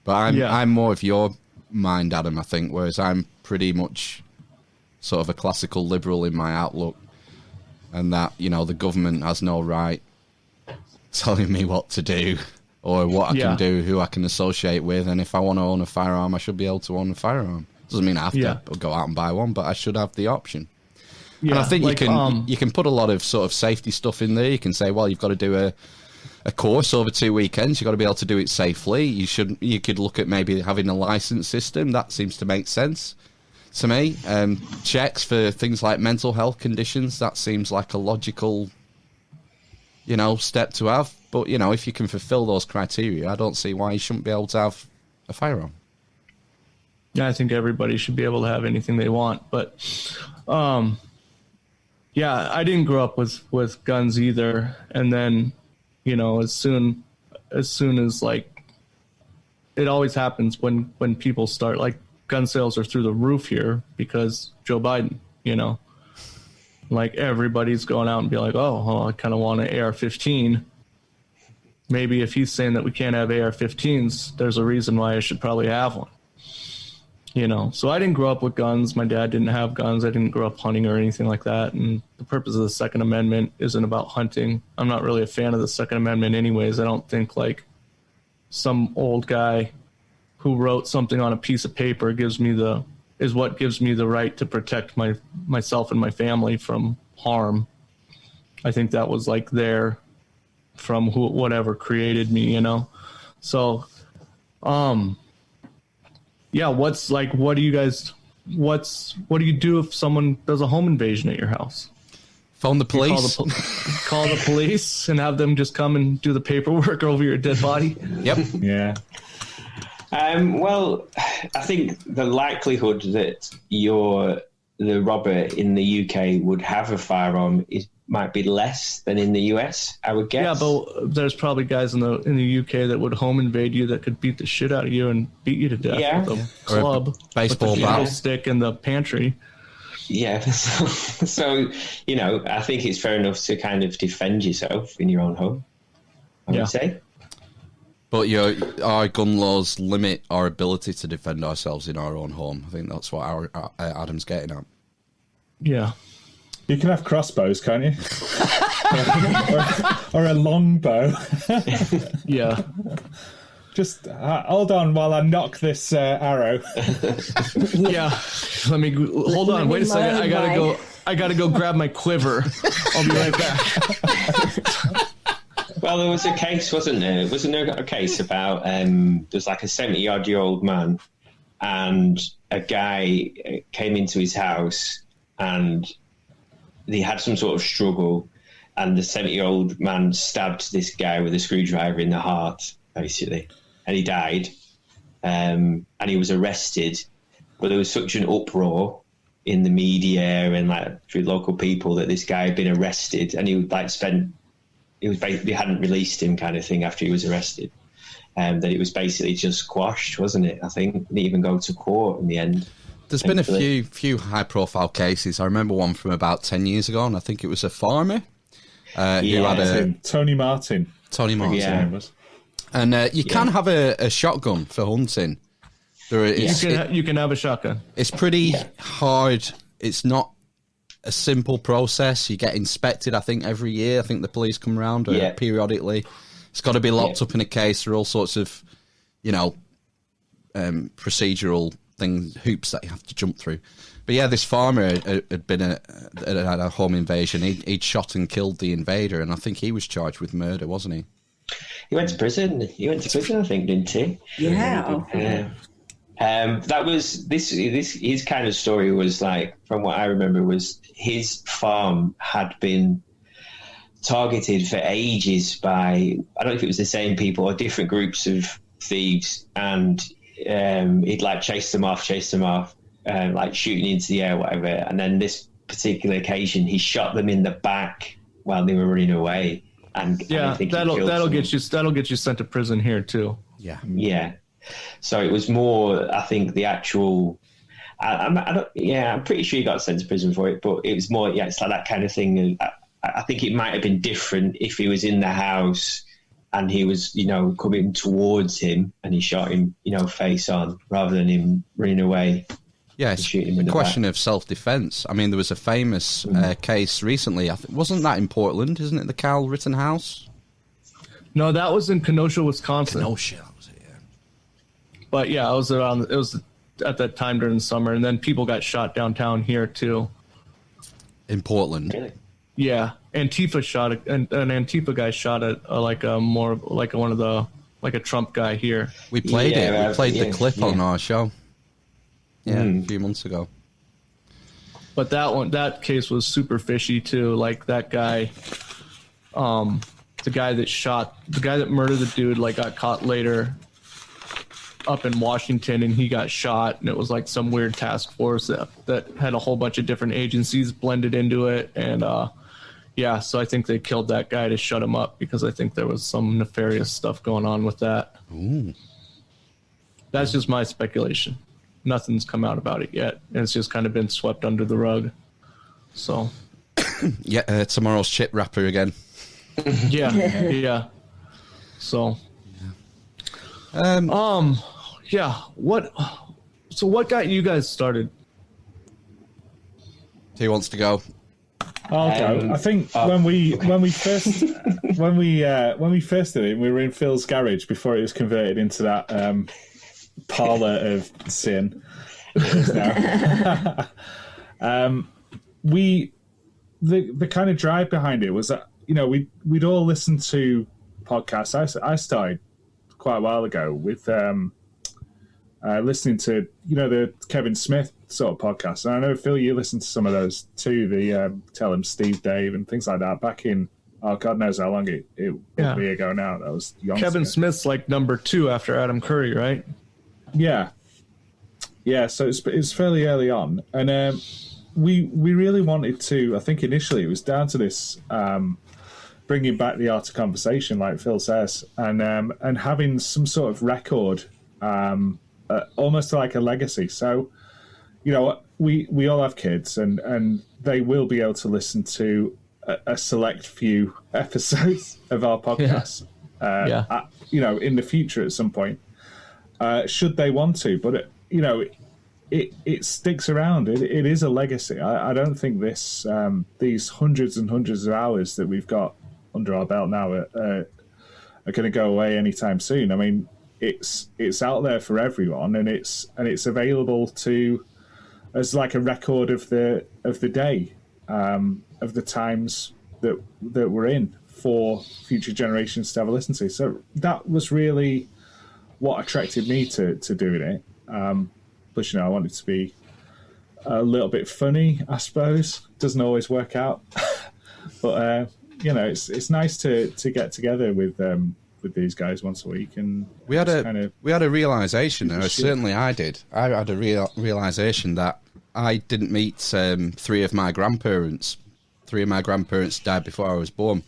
But I'm more of your mind, Adam, I think, whereas I'm pretty much sort of a classical liberal in my outlook, and that, you know, the government has no right telling me what to do or what I can do, who I can associate with, and if I want to own a firearm, I should be able to own a firearm. Doesn't mean I have to go out and buy one, but I should have the option. Yeah, and I think like, you can put a lot of sort of safety stuff in there. You can say, well, you've got to do a course over 2 weekends. You've got to be able to do it safely. You could look at maybe having a license system. That seems to make sense to me. Checks for things like mental health conditions. That seems like a logical, you know, step to have. But, you know, if you can fulfill those criteria, I don't see why you shouldn't be able to have a firearm. Yeah, I think everybody should be able to have anything they want. But, yeah, I didn't grow up with guns either. And then, you know, as soon as like, it always happens when people start, like, gun sales are through the roof here because Joe Biden, you know. Like, everybody's going out and be like, oh, well, I kind of want an AR-15. Maybe if he's saying that we can't have AR-15s, there's a reason why I should probably have one. You know, so I didn't grow up with guns. My dad didn't have guns. I didn't grow up hunting or anything like that. And the purpose of the Second Amendment isn't about hunting. I'm not really a fan of the Second Amendment anyways. I don't think, like, some old guy who wrote something on a piece of paper is what gives me the right to protect myself and my family from harm. I think that was like there from whatever created me, you know? So, yeah, what do you do if someone does a home invasion at your house? Phone the police. Call the police and have them just come and do the paperwork over your dead body? Yep. Yeah. Well, I think the likelihood that the robber in the UK would have a firearm might be less than in the US, I would guess. Yeah, but there's probably guys in the UK that would home invade you that could beat the shit out of you and beat you to death with a club, or a baseball with a bat stick in the pantry. Yeah, so you know, I think it's fair enough to kind of defend yourself in your own home, I would say. But our gun laws limit our ability to defend ourselves in our own home. I think that's what Adam's getting at. Yeah. You can have crossbows, can't you? or a longbow. Yeah. Just hold on while I knock this arrow. Yeah. Let me hold on. Wait a second. I gotta go grab my quiver. I'll be right back. Well, there was a case, wasn't there? Wasn't there a case about there's like a 70-odd-year-old man, and a guy came into his house and they had some sort of struggle, and the 70-year-old man stabbed this guy with a screwdriver in the heart, basically, and he died. And he was arrested, but there was such an uproar in the media and like through local people that this guy had been arrested, and he would like they hadn't released him, kind of thing, after he was arrested. That it was basically just quashed, wasn't it? I think didn't even go to court in the end. There's been a few high-profile cases. I remember one from about 10 years ago, and I think it was a farmer who had a Tony Martin. Yeah. And you can have a shotgun for hunting. You can have a shotgun. It's pretty hard. It's not a simple process. You get inspected, I think, every year. I think the police come around periodically. It's got to be locked up in a case. There are all sorts of, procedural hoops that you have to jump through. But yeah, this farmer had had a home invasion. He'd shot and killed the invader, and I think he was charged with murder, wasn't he? He went to prison. I think, didn't he? Yeah. That was his kind of story was like, from what I remember, was his farm had been targeted for ages by, I don't know if it was the same people or different groups of thieves, and he'd like chase them off, like shooting into the air, whatever. And then this particular occasion, he shot them in the back while they were running away. And that'll get you sent to prison here too. Yeah. So it was more, I think, the actual. I'm pretty sure he got sent to prison for it, but it was more. Yeah, it's like that kind of thing. I think it might have been different if he was in the house and he was, coming towards him and he shot him, face on, rather than him running away. Yeah, it's a question of self-defense. I mean, there was a famous case recently. Wasn't that in Portland? Isn't it the Cal Rittenhouse? No, that was in Kenosha, Wisconsin. Kenosha, that was it. Yeah. But yeah, it was at that time during the summer, and then people got shot downtown here too. In Portland. Really? Yeah, Antifa shot an Antifa guy shot at a Trump guy here. We played it. We played the clip on our show. Yeah, a few months ago. But that case was super fishy too. Like that guy, the guy that murdered the dude, like got caught later up in Washington, and he got shot, and it was like some weird task force that had a whole bunch of different agencies blended into it, and so I think they killed that guy to shut him up because I think there was some nefarious stuff going on with that. Ooh. That's just my speculation. Nothing's come out about it yet, and it's just kind of been swept under the rug. So, tomorrow's chip wrapper again. Yeah. So, what got you guys started? Who wants to go? I think when we first did it, we were in Phil's garage before it was converted into that parlor of sin. It is now. The kind of drive behind it was that we'd all listen to podcasts. I started quite a while ago with listening to the Kevin Smith sort of podcast, and I know Phil, you listened to some of those too. The Tell Him Steve Dave and things like that back in God knows how long it will be ago now. That was young. Kevin Smith's like number 2 after Adam Curry, right? Yeah. So it's fairly early on, and we really wanted to. I think initially it was down to this bringing back the art of conversation, like Phil says, and having some sort of record, almost like a legacy. So, we all have kids, and they will be able to listen to a select few episodes of our podcast, in the future at some point, should they want to. But it sticks around. It is a legacy. I don't think these hundreds and hundreds of hours that we've got under our belt now are going to go away anytime soon. I mean, it's out there for everyone, and it's available as like a record of the day, of the times that we're in for future generations to have a listen to. So that was really what attracted me to doing it. Plus, I wanted to be a little bit funny, I suppose. Doesn't always work out, but it's nice to get together with these guys once a week, and we had a realization. Certainly, I did. I had a realization that I didn't meet 3 of my grandparents. 3 of my grandparents died before I was born,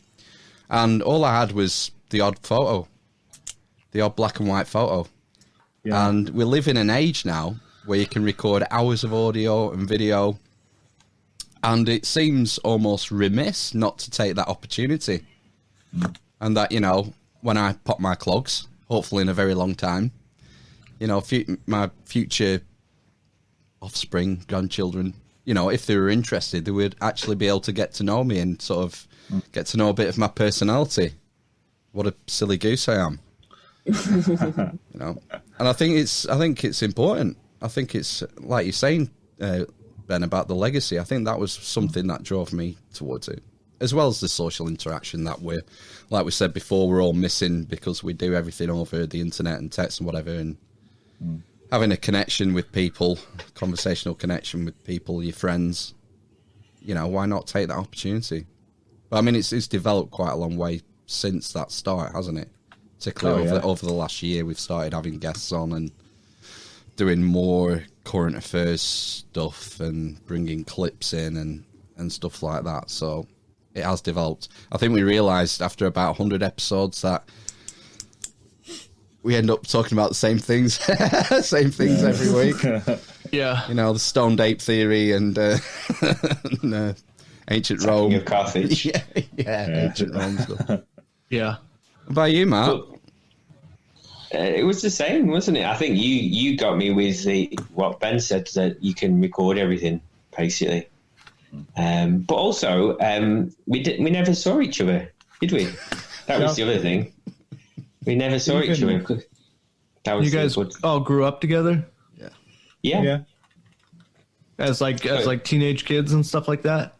and all I had was the odd photo, the odd black and white photo. Yeah. And we live in an age now where you can record hours of audio and video, and it seems almost remiss not to take that opportunity. And that, when I pop my clogs, hopefully in a very long time, my future offspring, grandchildren, if they were interested, they would actually be able to get to know me and sort of get to know a bit of my personality. What a silly goose I am. And I think it's important. I think it's like you're saying, Ben, about the legacy. I think that was something that drove me towards it, as well as the social interaction that like we said before, we're all missing because we do everything over the internet and text and whatever, and having a connection with people, conversational connection with people, your friends. Why not take that opportunity? But I mean, it's developed quite a long way since that start, hasn't it? Particularly over the last year, we've started having guests on and doing more current affairs stuff and bringing clips in and stuff like that. So it has developed. I think we realised after about 100 episodes that we end up talking about the same things, every week. Yeah. The stoned ape theory and ancient Rome. Of Carthage. Ancient Rome stuff. Yeah. What about you, Matt? It was the same, wasn't it? I think you got me with what Ben said, that you can record everything, basically. But also, we never saw each other, did we? That was the other thing. We never saw each other. That was you guys all grew up together? Yeah. As teenage kids and stuff like that?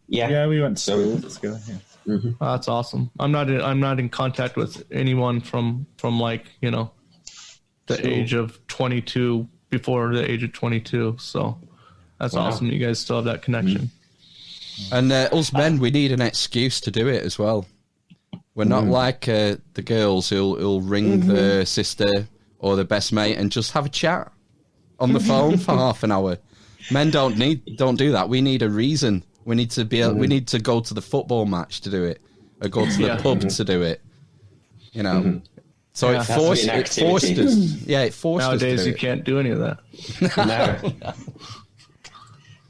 Yeah, we went to school together. Yeah. Mm-hmm. Oh, that's awesome. I'm not in contact with anyone from the age of 22, before the age of 22. So that's awesome. You guys still have that connection. And us men, we need an excuse to do it as well. We're not like the girls who'll ring their sister or their best mate and just have a chat on the phone for half an hour. Men don't do that. We need a reason. We need to we need to go to the football match to do it, or go to the pub to do it. So it forced us. Yeah, it forced us. Nowadays, you can't do any of that. No.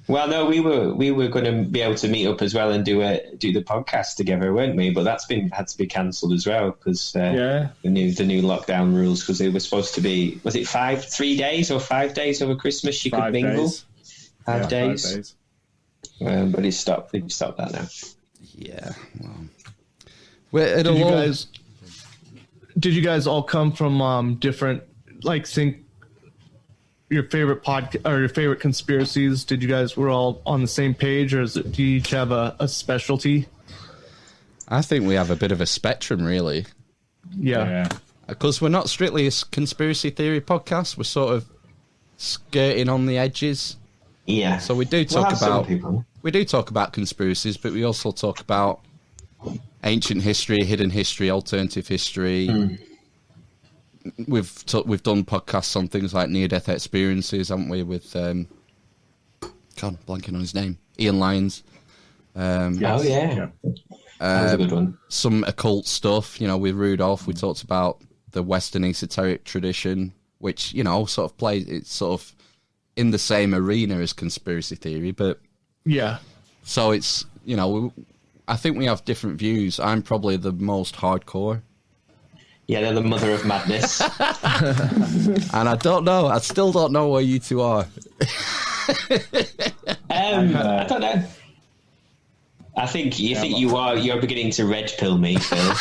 Well, no, we were going to be able to meet up as well and do the podcast together, weren't we? But that's had to be cancelled as well because the new lockdown rules, because they were supposed to be, was it 3 days or 5 days over Christmas you could mingle? 5 days. 5 days. But he's stopped. They've stopped that now. Yeah. Well, did you guys all come from different, like, think your favorite or your favorite conspiracies? Did you guys were all on the same page, or do you each have a specialty? I think we have a bit of a spectrum, really. Yeah. Because we're not strictly a conspiracy theory podcast. We're sort of skirting on the edges. Yeah. So we do talk about conspiracies, but we also talk about ancient history, hidden history, alternative history. We've done podcasts on things like near-death experiences, haven't we? With God, blanking on his name, Ian Lyons. That was a good one. Some occult stuff, with Rudolph. We talked about the Western esoteric tradition, which sort of plays. It's sort of in the same arena as conspiracy theory, but yeah. So it's I think we have different views. I'm probably the most hardcore. Yeah, they're the mother of madness. And I don't know. I still don't know where you two are. I don't know. I think you're beginning to red pill me, Phil,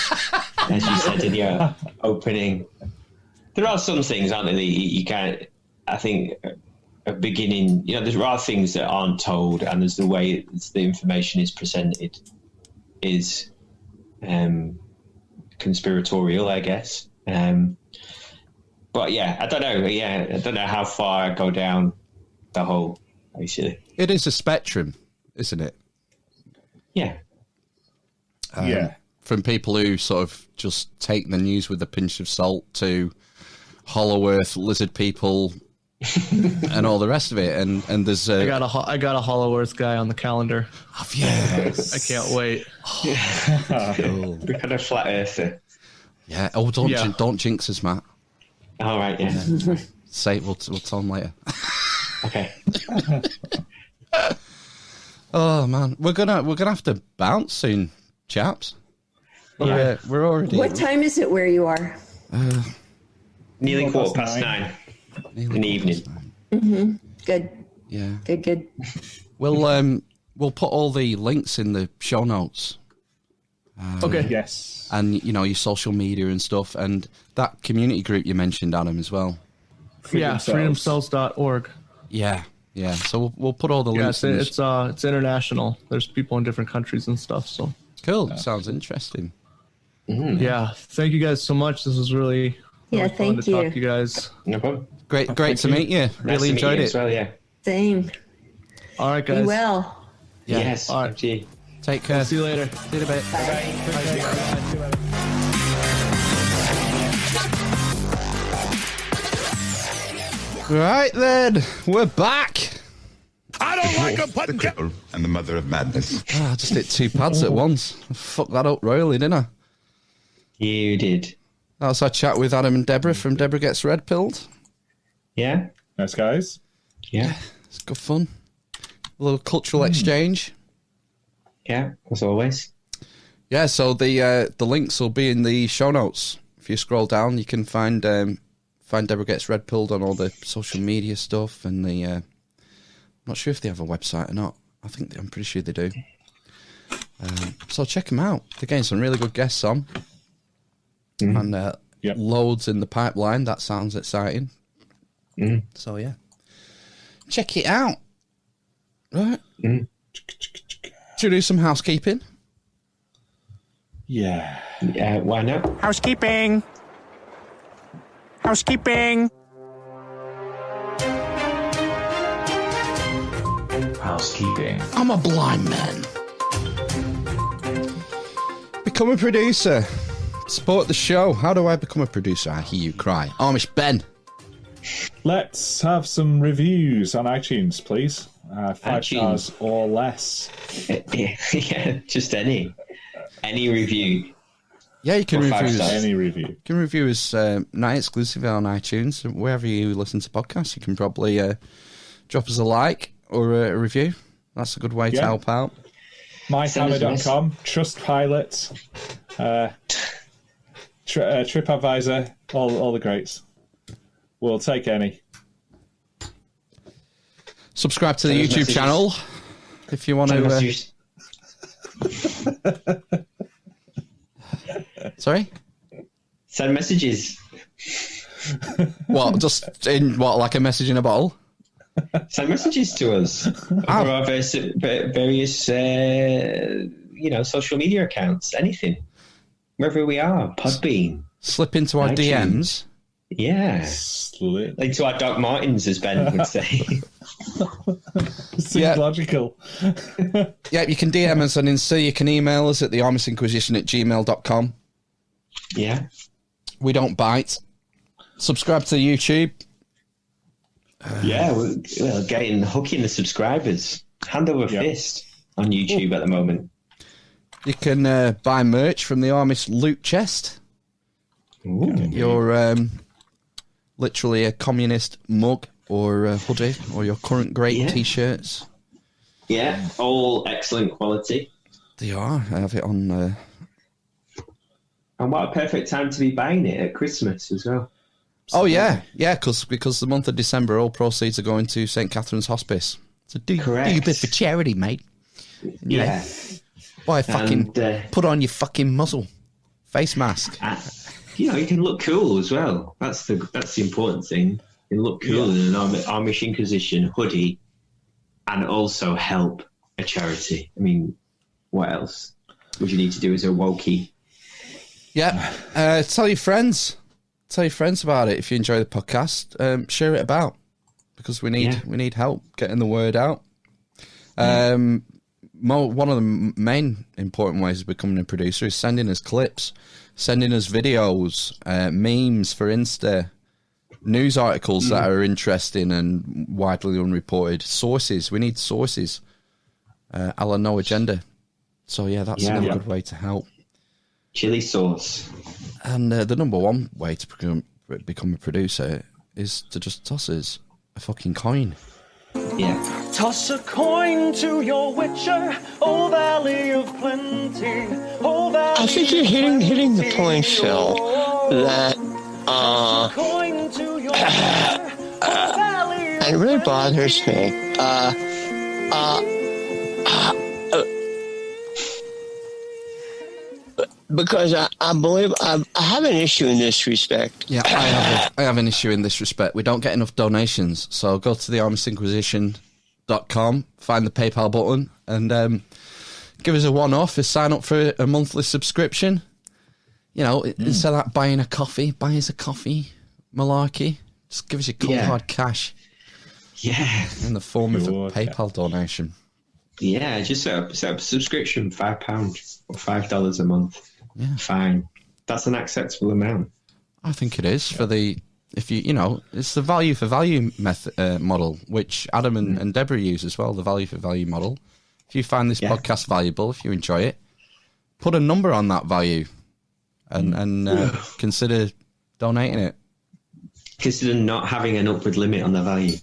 as you said in your opening. There are some things, aren't there, that you can't. I think a beginning. There are things that aren't told, and there's the way the information is presented is conspiratorial, I guess. But yeah, I don't know. Yeah, I don't know how far I go down the hole. Actually, it is a spectrum, isn't it? Yeah. From people who sort of just take the news with a pinch of salt to Hollow Earth lizard people and all the rest of it. And there's I got a Hollow Earth guy on the calendar. Oh, yes. I can't wait. Cool. We're kind of flat earther. Yeah. Oh, don't jinx us, Matt. All right. Yeah. Say we'll tell him later. Okay. Oh man, we're gonna have to bounce soon, chaps. Yeah. We're already. What time is it where you are? Nearly 9:15 in the evening. Mm-hmm. Good. Yeah. Good. We'll put all the links in the show notes. Okay. Yes. And your social media and stuff, and that community group you mentioned, Adam, as well. freedomcells.org. Yeah. Yeah, so we'll put all the links. Yeah, it's international. There's people in different countries and stuff. So cool. Sounds interesting. Mm-hmm. Yeah, thank you guys so much. This was really thank fun to you. talk to you guys. No problem. Great to meet you. Really enjoyed it. As well, yeah. Same. All right, guys. Be well. Yeah. Yes. All right. Take care. See you later. See you in a bit. Bye. Right then, we're back. I don't like a button. And the mother of madness. I just hit 2 pads at once. I fucked that up royally, didn't I? You did. That was our chat with Adam and Debra from Debra Gets Red Pilled. Yeah. Nice guys. Yeah. It's good fun. A little cultural exchange. Yeah, as always. Yeah, so the links will be in the show notes. If you scroll down, you can find Debra Gets Red Pilled on all the social media stuff, and I'm not sure if they have a website or not. I'm pretty sure they do. So check them out. They're getting some really good guests on, and loads in the pipeline. That sounds exciting. So yeah, check it out. Right. Should we do some housekeeping? Yeah. Yeah. Why not? Housekeeping. Housekeeping. Housekeeping. I'm a blind man. Become a producer. Support the show. How do I become a producer? I hear you cry. Amish Ben. Let's have some reviews on iTunes, please. 5 stars or less. Yeah, just any review. Yeah, you can review any review. You can review us not exclusively on iTunes. Wherever you listen to podcasts, you can probably drop us a like or a review. That's a good way to help out. MyTimer.com, Trustpilot, TripAdvisor, all the greats. We'll take any. Subscribe to the YouTube channel. if you want to. Sorry? Send messages. What? Just in what? Like a message in a bottle? Send messages to us over our various, social media accounts. Anything, wherever we are. Podbean. Slip into our DMs. Yeah. Slip into our Doc Martens, as Ben would say. Seems logical. Yeah, you can DM us on Insta. You can email us at thearmisinquisition@gmail.com. Yeah. We don't bite. Subscribe to YouTube. We're getting hooking the subscribers hand over fist on YouTube at the moment. You can buy merch from the Amish loot chest. Ooh. You're literally a communist mug or a hoodie or your current great t-shirts. Yeah, all excellent quality. They are. I have it on. And what a perfect time to be buying it at Christmas as well. Oh, yeah. Yeah, because the month of December, all proceeds are going to St. Catherine's Hospice. So do a bit for charity, mate. Yeah. Buy a fucking... put on your fucking muzzle. Face mask. You can look cool as well. That's the important thing. You can look cool in an Amish Inquisition hoodie and also help a charity. I mean, what else would you need to do as a wokey? Yeah. Tell your friends. Tell your friends about it if you enjoy the podcast. Share it about because we need help getting the word out. One of the main important ways of becoming a producer is sending us clips, sending us videos, memes for Insta, news articles that are interesting and widely unreported. Sources. We need sources. A la No Agenda. So, yeah, that's another good way to help. Chili sauce. And the number one way to become a producer is to just toss us a fucking coin. Yeah. Toss a coin to your witcher, oh valley of plenty, oh valley. I think you're hitting the point, Phil, that coin to your witcher, oh valley of and it really bothers me. Because I believe I have an issue in this respect. Yeah, I have an issue in this respect. We don't get enough donations, so go to thearmisinquisition.com, find the PayPal button, and give us a one-off. Sign up for a monthly subscription. Instead of buying a coffee, buy us a coffee, malarkey. Just give us your cold hard cash. Yeah. In the form of a PayPal donation. Yeah, just set up a subscription, £5 or $5 a month. Yeah. Fine. That's an acceptable amount. I think it is for it's the value for value model, which Adam and Debra use as well, the value for value model. If you find this podcast valuable, if you enjoy it, put a number on that value and consider donating it. Consider not having an upward limit on the value.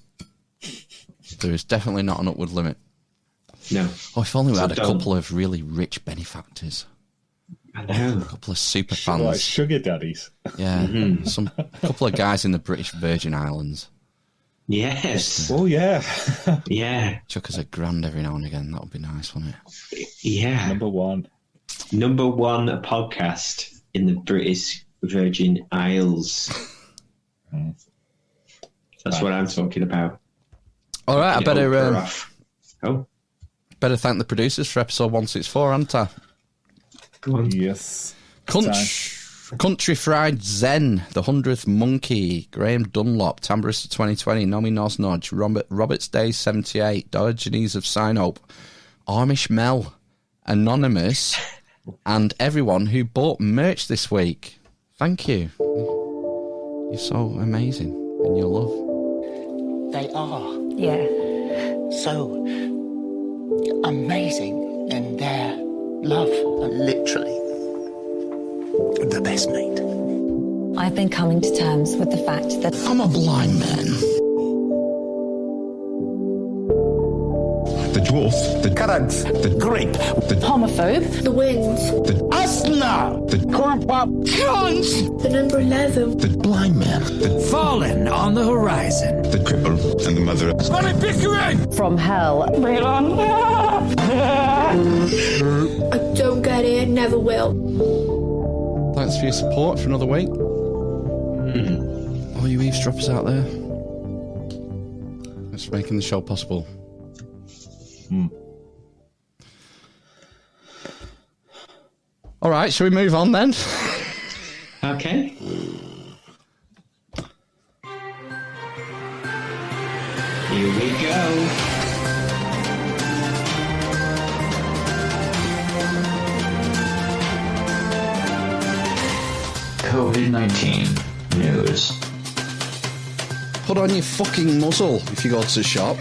There is definitely not an upward limit. No. Oh, if only we had a couple of really rich benefactors. I know. A couple of super fans. Like sugar daddies. Yeah. A couple of guys in the British Virgin Islands. Yes. Yeah. Yeah. Chuck us $1,000 every now and again. That would be nice, wouldn't it? Yeah. Number one podcast in the British Virgin Isles. That's what I'm talking about. All right, I better better thank the producers for episode 164, haven't I? Go on. Yes. Country Fried Zen, The 100th Monkey, Graham Dunlop, Tamborista 2020, Nomae NosNoj, Robert's Day 78, Diogenese of Sinope, Amish Mel, Anonymous, and everyone who bought merch this week. Thank you. You're so amazing in your love. They are. Yeah. So amazing in their love, literally the best mate. I've been coming to terms with the fact that I'm a blind man. The wolf, the currents, the grape, the homophobe, the wind, the asthma, the corn pop, cunts, the number 11, the blind man, the fallen on the horizon, the cripple, and the mother of Funny Pickering! from hell. I don't get it, never will. Thanks for your support for another week. All you eavesdroppers out there. It's making the show possible. All right, shall we move on then? Okay. Here we go. COVID-19 news. Put on your fucking muzzle if you go to the shop.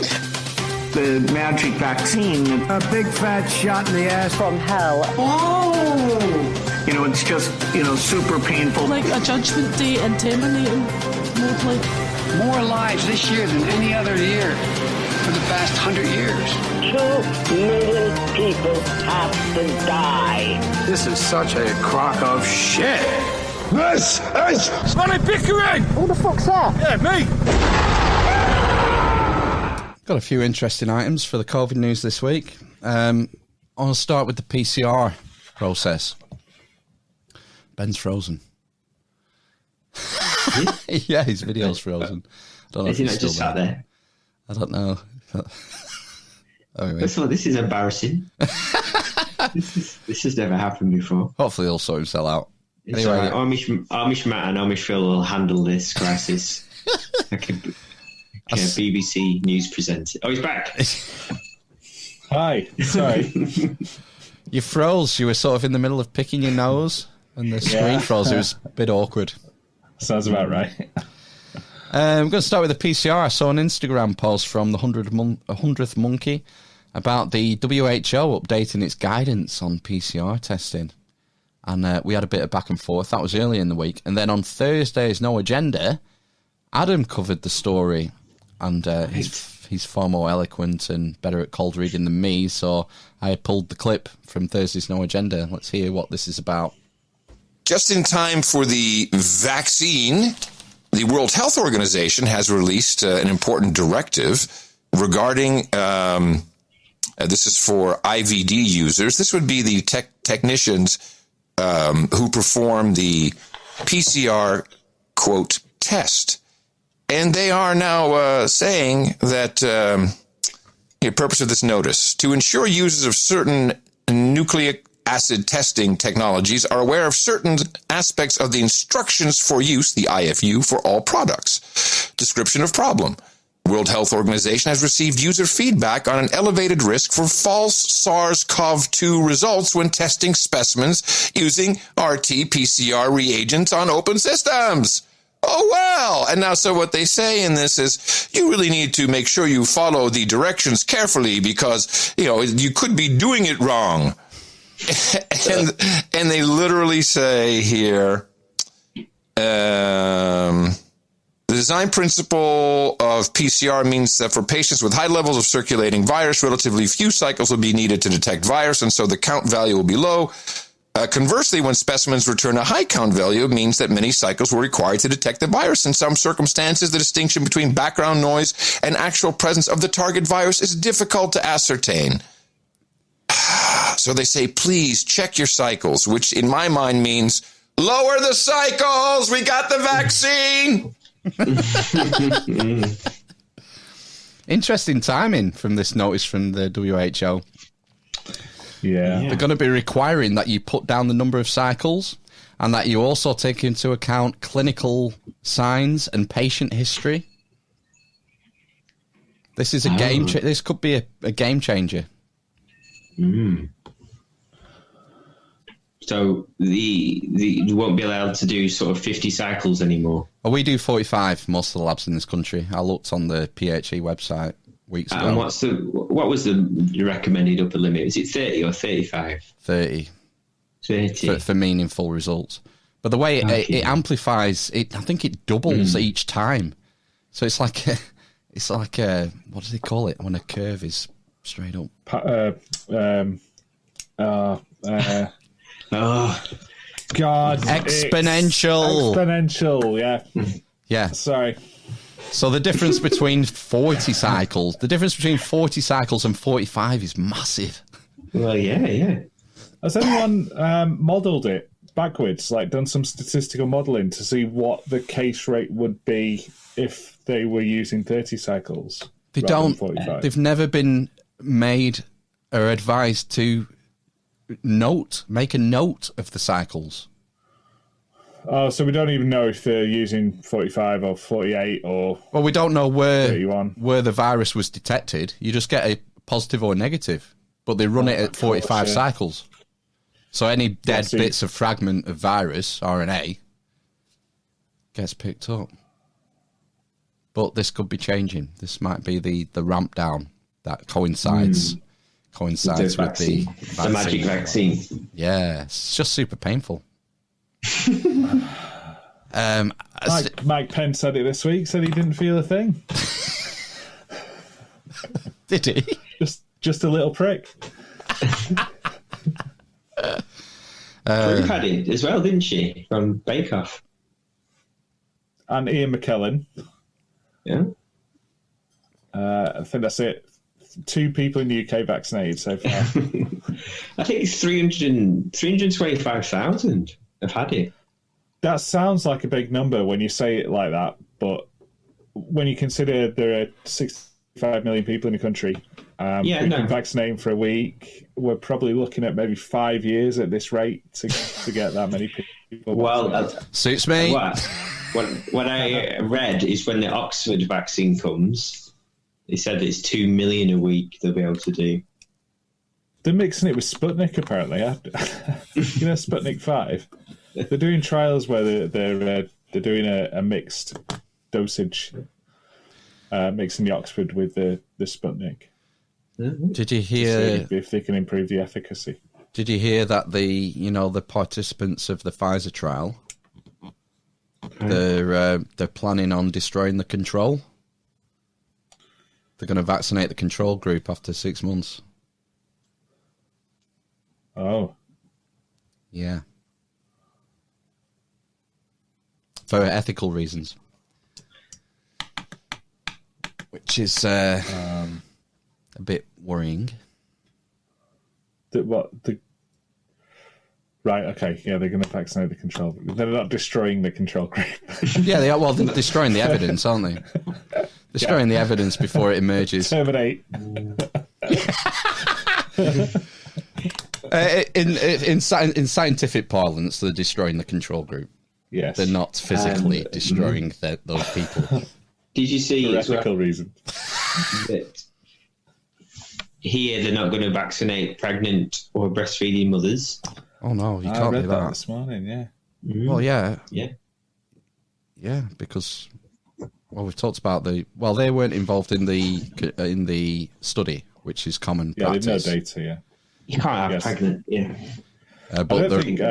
The magic vaccine. A big fat shot in the ass. From hell. Oh! You know, it's just, super painful. Like a judgment day and terminating mode, like. More lives this year than any other year for the past 100 years. 2 million people have to die. This is such a crock of shit. This is Funny Pickering! Who the fuck's that? Yeah, me! Got a few interesting items for the COVID news this week. I'll start with the PCR process. Ben's frozen. Yeah, his video's frozen. I don't know if he's just sat there. I don't know. Anyway. First of all, this is embarrassing. This has never happened before. Hopefully he'll sort himself out. It's Anyway, all right. Amish Matt and Amish Phil will handle this crisis. Okay, BBC News presenter. Oh, he's back. Hi. Sorry. You froze. You were sort of in the middle of picking your nose, and the screen froze. It was a bit awkward. Sounds about right. I'm going to start with the PCR. I saw an Instagram post from the 100th Monkey about the WHO updating its guidance on PCR testing. And we had a bit of back and forth. That was early in the week. And then on Thursday's No Agenda, Adam covered the story. And he's far more eloquent and better at cold reading than me. So I pulled the clip from Thursday's No Agenda. Let's hear what this is about. Just in time for the vaccine, the World Health Organization has released an important directive regarding, this is for IVD users. This would be the technicians who perform the PCR, quote, test. And they are now saying that the purpose of this notice, to ensure users of certain nucleic acid testing technologies are aware of certain aspects of the instructions for use, the IFU, for all products. Description of problem. World Health Organization has received user feedback on an elevated risk for false SARS-CoV-2 results when testing specimens using RT-PCR reagents on open systems. Oh, well. And now, so what they say in this is you really need to make sure you follow the directions carefully because, you could be doing it wrong. and they literally say here, the design principle of PCR means that for patients with high levels of circulating virus, relatively few cycles will be needed to detect virus, and so the count value will be low. Conversely, when specimens return a high count value, it means that many cycles were required to detect the virus. In some circumstances, the distinction between background noise and actual presence of the target virus is difficult to ascertain. So they say, please check your cycles, which in my mind means lower the cycles. We got the vaccine. Interesting timing from this notice from the WHO. Yeah. They're going to be requiring that you put down the number of cycles and that you also take into account clinical signs and patient history. This is a game. This could be a game changer. So you won't be allowed to do sort of 50 cycles anymore. Well, we do 45. Most of the labs in this country. I looked on the PHE website weeks ago. And what was the recommended upper limit? Is it 30 or 35? 30. 30 for meaningful results. But the way it amplifies, I think it doubles each time. So it's like what do they call it when a curve is Straight up. God. Exponential, yeah. Yeah. Sorry. So the difference between 40 cycles and 45 is massive. Well, yeah. Has anyone modelled it backwards, like done some statistical modelling to see what the case rate would be if they were using 30 cycles? They've never been made or advised to make a note of the cycles. Oh, so we don't even know if they're using 45 or 48 or... Well, we don't know where 31. Where the virus was detected. You just get a positive or negative, but they run it at 45 cycles. So any dead bits of fragment of virus, RNA, gets picked up. But this could be changing. This might be the ramp down that coincides with the magic vaccine. Yeah, it's just super painful. Mike Pence said it this week. Said he didn't feel a thing. Did he? Just a little prick. Ruth had it as well, didn't she? From Bake Off. And Ian McKellen. Yeah. I think that's it. 2 people in the UK vaccinated so far. I think it's 325,000 have had it. That sounds like a big number when you say it like that, but when you consider there are 65 million people in the country, who've been vaccinated for a week, we're probably looking at maybe 5 years at this rate to get that many people. Well, suits me. What I read is when the Oxford vaccine comes, they said it's 2 million a week they'll be able to do. They're mixing it with Sputnik, apparently. Sputnik 5. They're doing trials where they're doing a mixed dosage, mixing the Oxford with the Sputnik. Did you hear if they can improve the efficacy? Did you hear that the participants of the Pfizer trial, they're planning on destroying the control? They're going to vaccinate the control group after 6 months. Oh. Yeah. For ethical reasons. Which is a bit worrying. Right, okay, yeah, they're going to vaccinate the control group. They're not destroying the control group. Yeah, they are. Well, they're destroying the evidence, aren't they? Destroying the evidence before it emerges. Terminate. In scientific parlance, they're destroying the control group. Yes. They're not physically destroying those people. Did you see... For ethical reason. That here, they're not going to vaccinate pregnant or breastfeeding mothers. Oh, no, you can't do that. This morning, yeah. Well, yeah. Yeah. Yeah, because... Well, we've talked about they weren't involved in the study, which is common practice. There's no data, yeah. You can't have pregnant, yeah. But I don't think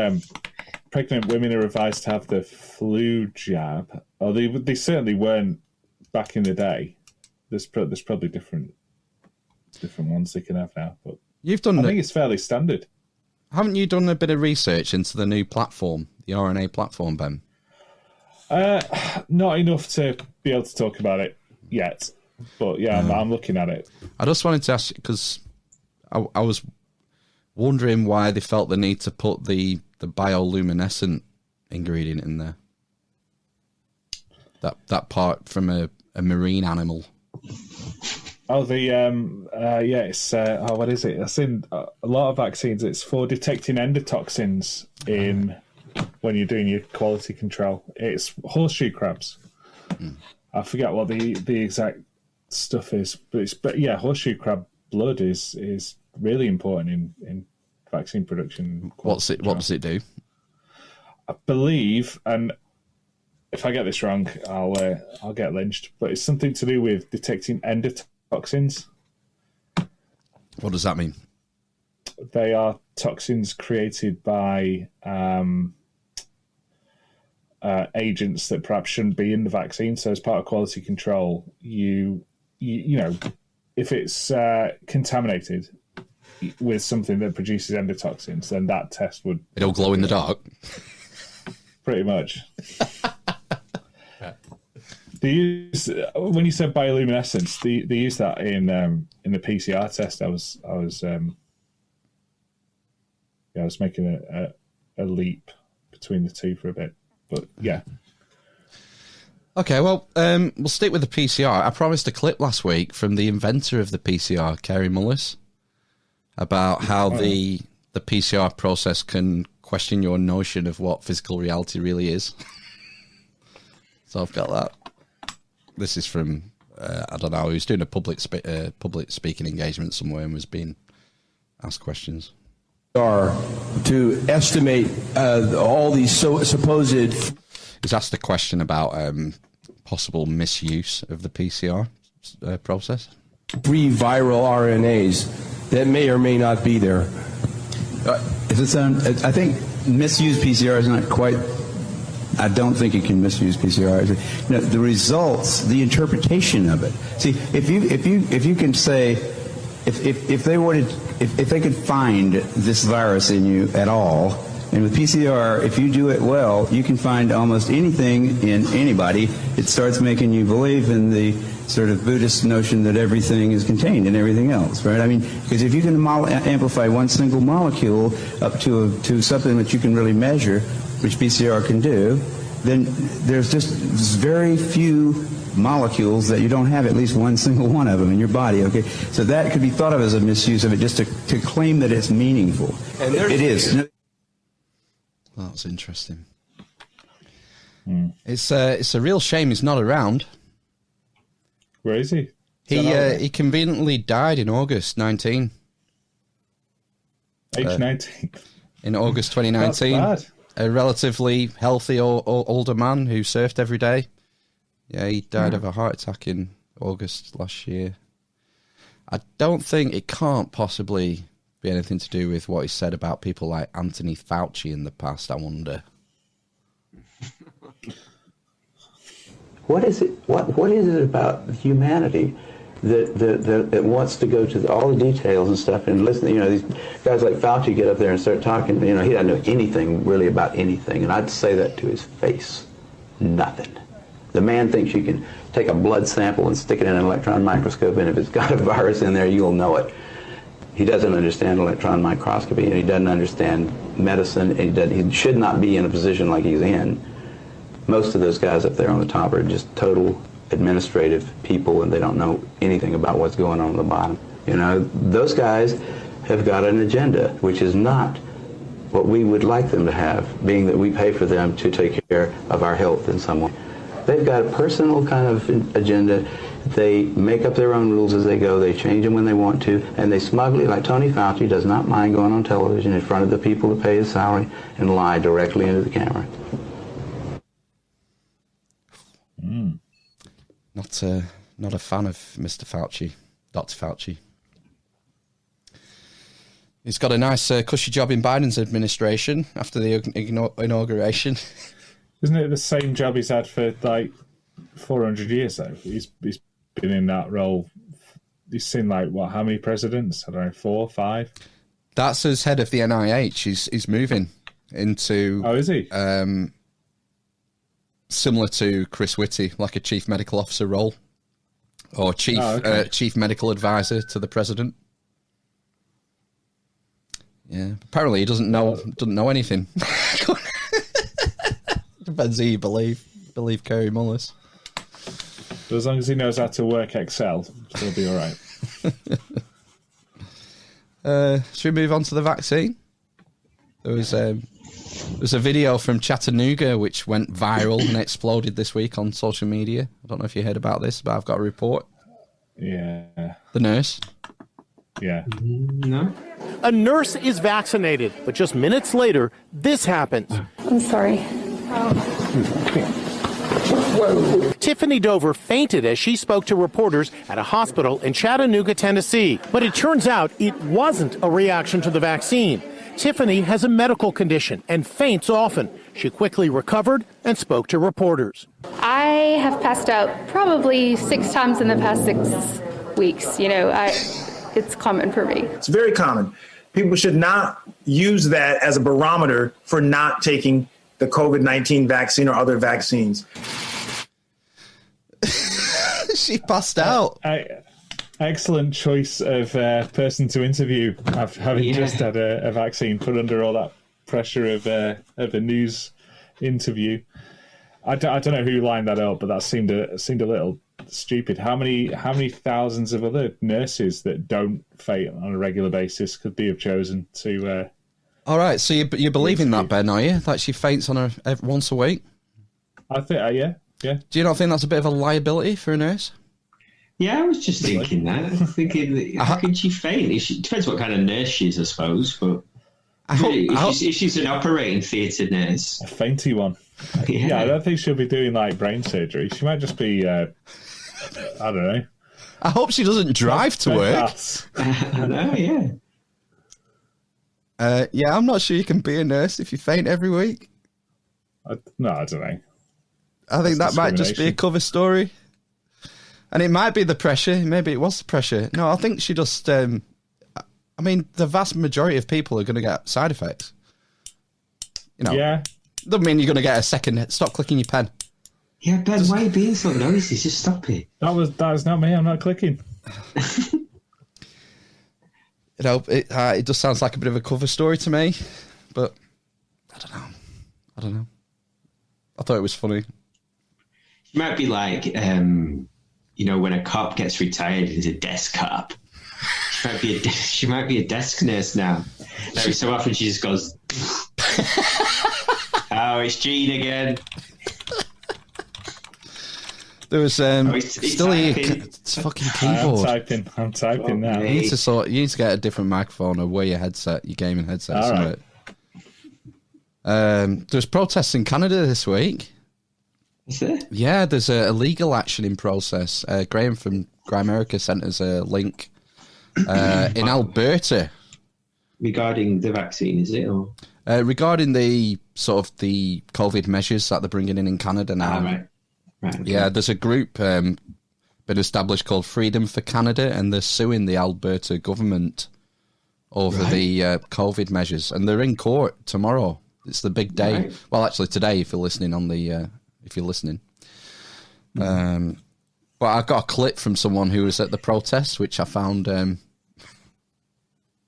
pregnant women are advised to have the flu jab. Or they certainly weren't back in the day. There's probably different ones they can have now. But I think it's fairly standard. Haven't you done a bit of research into the new platform, the RNA platform, Ben? Not enough to be able to talk about it yet. But yeah, I'm looking at it. I just wanted to ask, because I was wondering why they felt the need to put the bioluminescent ingredient in there. That part from a marine animal. Oh, it's what is it? It's in a lot of vaccines. It's for detecting endotoxins in when you're doing your quality control. It's horseshoe crabs. I forget what the exact stuff is, but yeah, horseshoe crab blood is really important in vaccine production. What does it do? I believe, and if I get this wrong, I'll get lynched. But it's something to do with detecting endotoxins. What does that mean? They are toxins created by agents that perhaps shouldn't be in the vaccine. So as part of quality control, you contaminated with something that produces endotoxins, then that test would... It'll glow in the dark. Pretty much. They use, when you said bioluminescence, they use that in the PCR test. I was making a leap between the two for a bit, but yeah. Okay, well, we'll stick with the PCR. I promised a clip last week from the inventor of the PCR, Kerry Mullis, about how the PCR process can question your notion of what physical reality really is. So I've got that. This is from, I don't know, he was doing a public speaking engagement somewhere and was being asked questions. To estimate all these supposed... He's asked a question about possible misuse of the PCR process. Free viral RNAs that may or may not be there. I think misuse PCR is not quite... I don't think you can misuse PCR. You know, the results, the interpretation of it. See, if you can say, if they could find this virus in you at all, and with PCR, if you do it well, you can find almost anything in anybody. It starts making you believe in the sort of Buddhist notion that everything is contained in everything else, right? I mean, because if you can amplify one single molecule up to something that you can really measure, which PCR can do, then there's just very few molecules that you don't have at least one single one of them in your body, okay? So that could be thought of as a misuse of it, just to claim that it's meaningful. And it is. Well, that's interesting. It's a real shame he's not around. Where is he? He conveniently died in August 19. Age 19? In August 2019. That's bad. A relatively healthy older man who surfed every day. Yeah, he died of a heart attack in August last year. I don't think it can't possibly be anything to do with what he said about people like Anthony Fauci in the past, I wonder. What is it? What is it about humanity that wants to go to all the details and stuff and listen? You know, these guys like Fauci get up there and start talking. You know, he doesn't know anything really about anything, and I'd say that to his face. Nothing. The man thinks you can take a blood sample and stick it in an electron microscope, and if it's got a virus in there, you'll know it. He doesn't understand electron microscopy, and he doesn't understand medicine, and he should not be in a position like he's in. Most of those guys up there on the top are just total administrative people, and they don't know anything about what's going on the bottom. You know, those guys have got an agenda, which is not what we would like them to have, being that we pay for them to take care of our health in some way. They've got a personal kind of agenda. They make up their own rules as they go. They change them when they want to, and they smugly, like Tony Fauci, does not mind going on television in front of the people that pay his salary and lie directly into the camera. Not a fan of Mr. Fauci, Dr. Fauci. He's got a nice cushy job in Biden's administration after the inauguration. Isn't it the same job he's had for like 400 years though? He's been in that role. He's seen like what? How many presidents? I don't know, 4, 5. That's as head of the NIH. He's moving into. Oh, is he? Similar to Chris Whitty, like a chief medical officer role, or chief medical advisor to the president. Yeah, apparently he doesn't know anything. Depends who you believe. Believe Kerry Mullis. But as long as he knows how to work Excel, he'll be all right. Should we move on to the vaccine? There was a video from Chattanooga which went viral and exploded this week on social media. I don't know if you heard about this, but I've got a report. Yeah. The nurse. Yeah. No. A nurse is vaccinated, but just minutes later, this happens. I'm sorry. Whoa. Tiffany Dover fainted as she spoke to reporters at a hospital in Chattanooga, Tennessee. But it turns out it wasn't a reaction to the vaccine. Tiffany has a medical condition and faints often. She quickly recovered and spoke to reporters. I have passed out probably 6 times in the past weeks. It's common for me. It's very common. People should not use that as a barometer for not taking the COVID-19 vaccine or other vaccines. She passed out. Excellent choice of person to interview, having just had a vaccine, put under all that pressure of a news interview. I don't know who lined that up, but that seemed a little stupid. How many thousands of other nurses that don't faint on a regular basis could they have chosen to? All right, so you believe in that, Ben? Are you that she faints on her once a week? I think, yeah. Do you not think that's a bit of a liability for a nurse? Yeah, I was just thinking that. I'm thinking, how can she faint? It depends what kind of nurse she is, I suppose. But if she's an operating theatre nurse, a fainty one. Yeah, I don't think she'll be doing like brain surgery. She might just be, I don't know. I hope she doesn't drive to work. I know, yeah. Yeah, I'm not sure you can be a nurse if you faint every week. No, I don't know. I think that might just be a cover story. And it might be the pressure. Maybe it was the pressure. No, I think she just... I mean, the vast majority of people are going to get side effects. Yeah. Doesn't mean you're going to get a second... Stop clicking your pen. Yeah, Ben, why are you being so noisy? Just stop it. That is not me. I'm not clicking. It just sounds like a bit of a cover story to me. But I don't know. I thought it was funny. It might be like... when a cop gets retired, he's a desk cop. She might be a desk nurse now. Every so often she just goes, "Oh, it's Gene again." There was it's fucking keyboard. I'm typing now. You need to get a different microphone or wear your gaming headset. All right. There's protests in Canada this week. Is there? Yeah, there's a legal action in process. Graham from Grimerica sent us a link in Alberta. Regarding the vaccine, is it? Or? Regarding the COVID measures that they're bringing in Canada now. Right. Okay. Yeah, there's a group been established called Freedom for Canada, and they're suing the Alberta government over the COVID measures. And they're in court tomorrow. It's the big day. Right. Well, actually today, if you're listening on the... if you're listening. But I got a clip from someone who was at the protest, which I found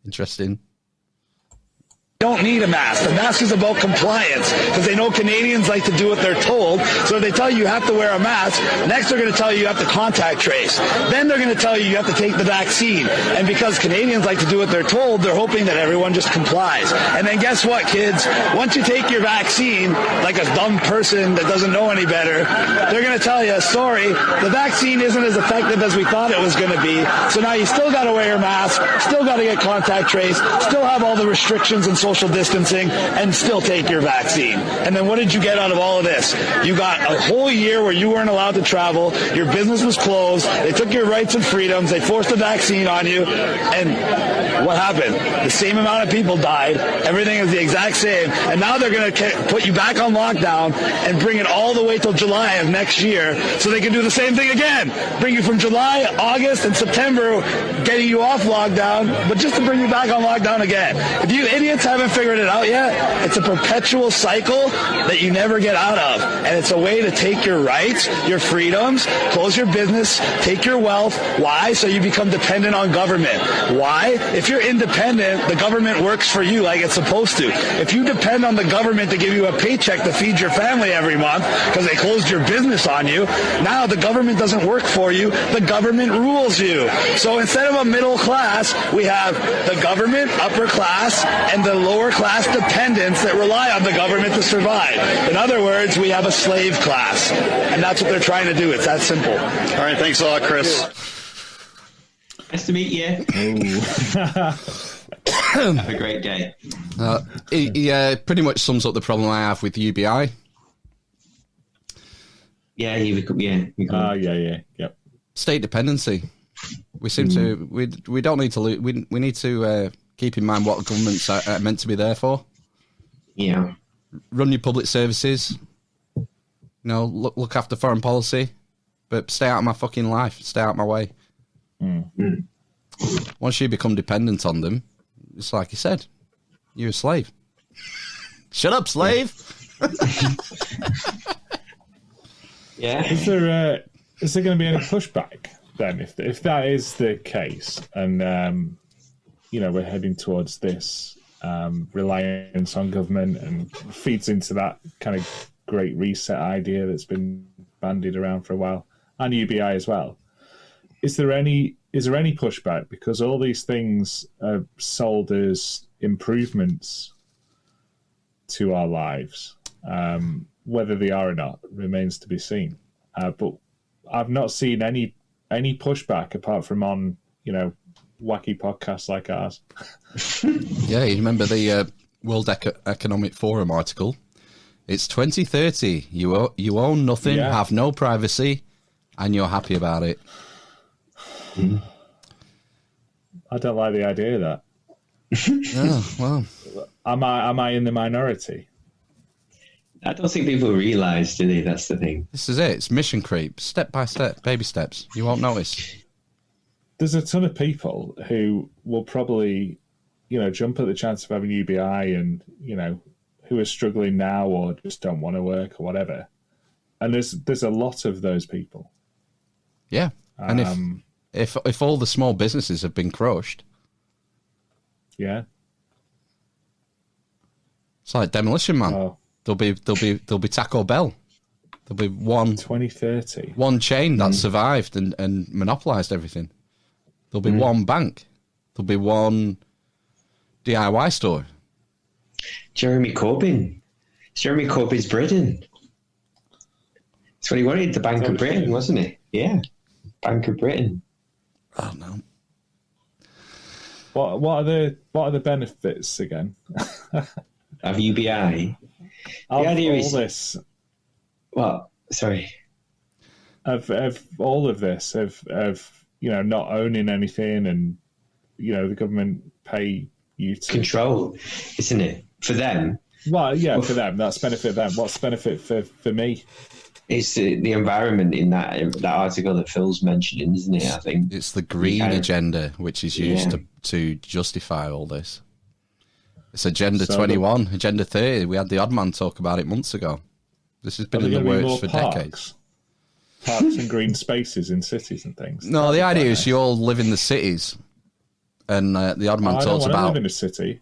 interesting. Don't need a mask. The mask is about compliance because they know Canadians like to do what they're told. So they tell you have to wear a mask. Next, they're going to tell you have to contact trace. Then they're going to tell you have to take the vaccine. And because Canadians like to do what they're told, they're hoping that everyone just complies. And then guess what, kids? Once you take your vaccine, like a dumb person that doesn't know any better, they're going to tell you, sorry, the vaccine isn't as effective as we thought it was going to be. So now you still got to wear your mask, still got to get contact trace, still have all the restrictions and social distancing, and still take your vaccine. And then what did you get out of all of this? You got a whole year where you weren't allowed to travel, your business was closed, they took your rights and freedoms, they forced a vaccine on you, and what happened? The same amount of people died, everything is the exact same, and now they're going to put you back on lockdown and bring it all the way till July of next year so they can do the same thing again. Bring you from July, August, and September, getting you off lockdown, but just to bring you back on lockdown again. If you idiots haven't figured it out yet, it's a perpetual cycle that you never get out of. And it's a way to take your rights, your freedoms, close your business, take your wealth. Why? So you become dependent on government. Why? If you're independent, the government works for you like it's supposed to. If you depend on the government to give you a paycheck to feed your family every month because they closed your business on you, now the government doesn't work for you, the government rules you. So instead of a middle class, we have the government, upper class, and the lower class dependents that rely on the government to survive. In other words, we have a slave class. And that's what they're trying to do. It's that simple. All right, thanks a lot, Chris. Nice to meet you. Have a great day. He pretty much sums up the problem I have with UBI. Yeah, Yep. State dependency. We seem to. We don't need to lose. We need to keep in mind what governments are meant to be there for. Yeah. Run your public services. Look after foreign policy, but stay out of my fucking life. Stay out of my way. Once you become dependent on them, it's like you said, you're a slave. Shut up, slave. Yeah. Is there going to be any pushback then if that is the case, and we're heading towards this reliance on government and feeds into that kind of Great Reset idea that's been bandied around for a while, and UBI as well? Is there any pushback because all these things are sold as improvements to our lives? Whether they are or not remains to be seen. But I've not seen any pushback apart from on wacky podcasts like ours. Yeah, you remember the World Economic Forum article? It's 2030. You own nothing, have no privacy, and you're happy about it. I don't like the idea of that. Oh, well. Am I in the minority? I don't think people realise, do they? That's the thing. This is it. It's mission creep. Step by step, baby steps. You won't notice. There's a ton of people who will probably, jump at the chance of having UBI and, who are struggling now or just don't want to work or whatever. And there's a lot of those people. Yeah. And if all the small businesses have been crushed. Yeah. It's like Demolition Man. Oh. There'll be Taco Bell. There'll be one 2030. One chain that survived and monopolised everything. There'll be one bank. There'll be one DIY store. Jeremy Corbyn's Britain. That's what he wanted, the Bank of Britain, wasn't it? Yeah. Bank of Britain. Oh no. What are the benefits again? Of UBI. Of the idea all is this. What? Sorry. Of all of this, of not owning anything, and the government pay you to control, isn't it? For them. Well, yeah, for them. That's benefit them. What's the benefit for me? It's the environment in that article that Phil's mentioning, isn't it? I think it's the green agenda which is used to justify all this. It's Agenda 21, Agenda 30. We had the Odd Man talk about it months ago. This has been in the works for decades. Parks and green spaces in cities and things. No, the idea is you all live in the cities, and the Odd Man talks about. I live in a city.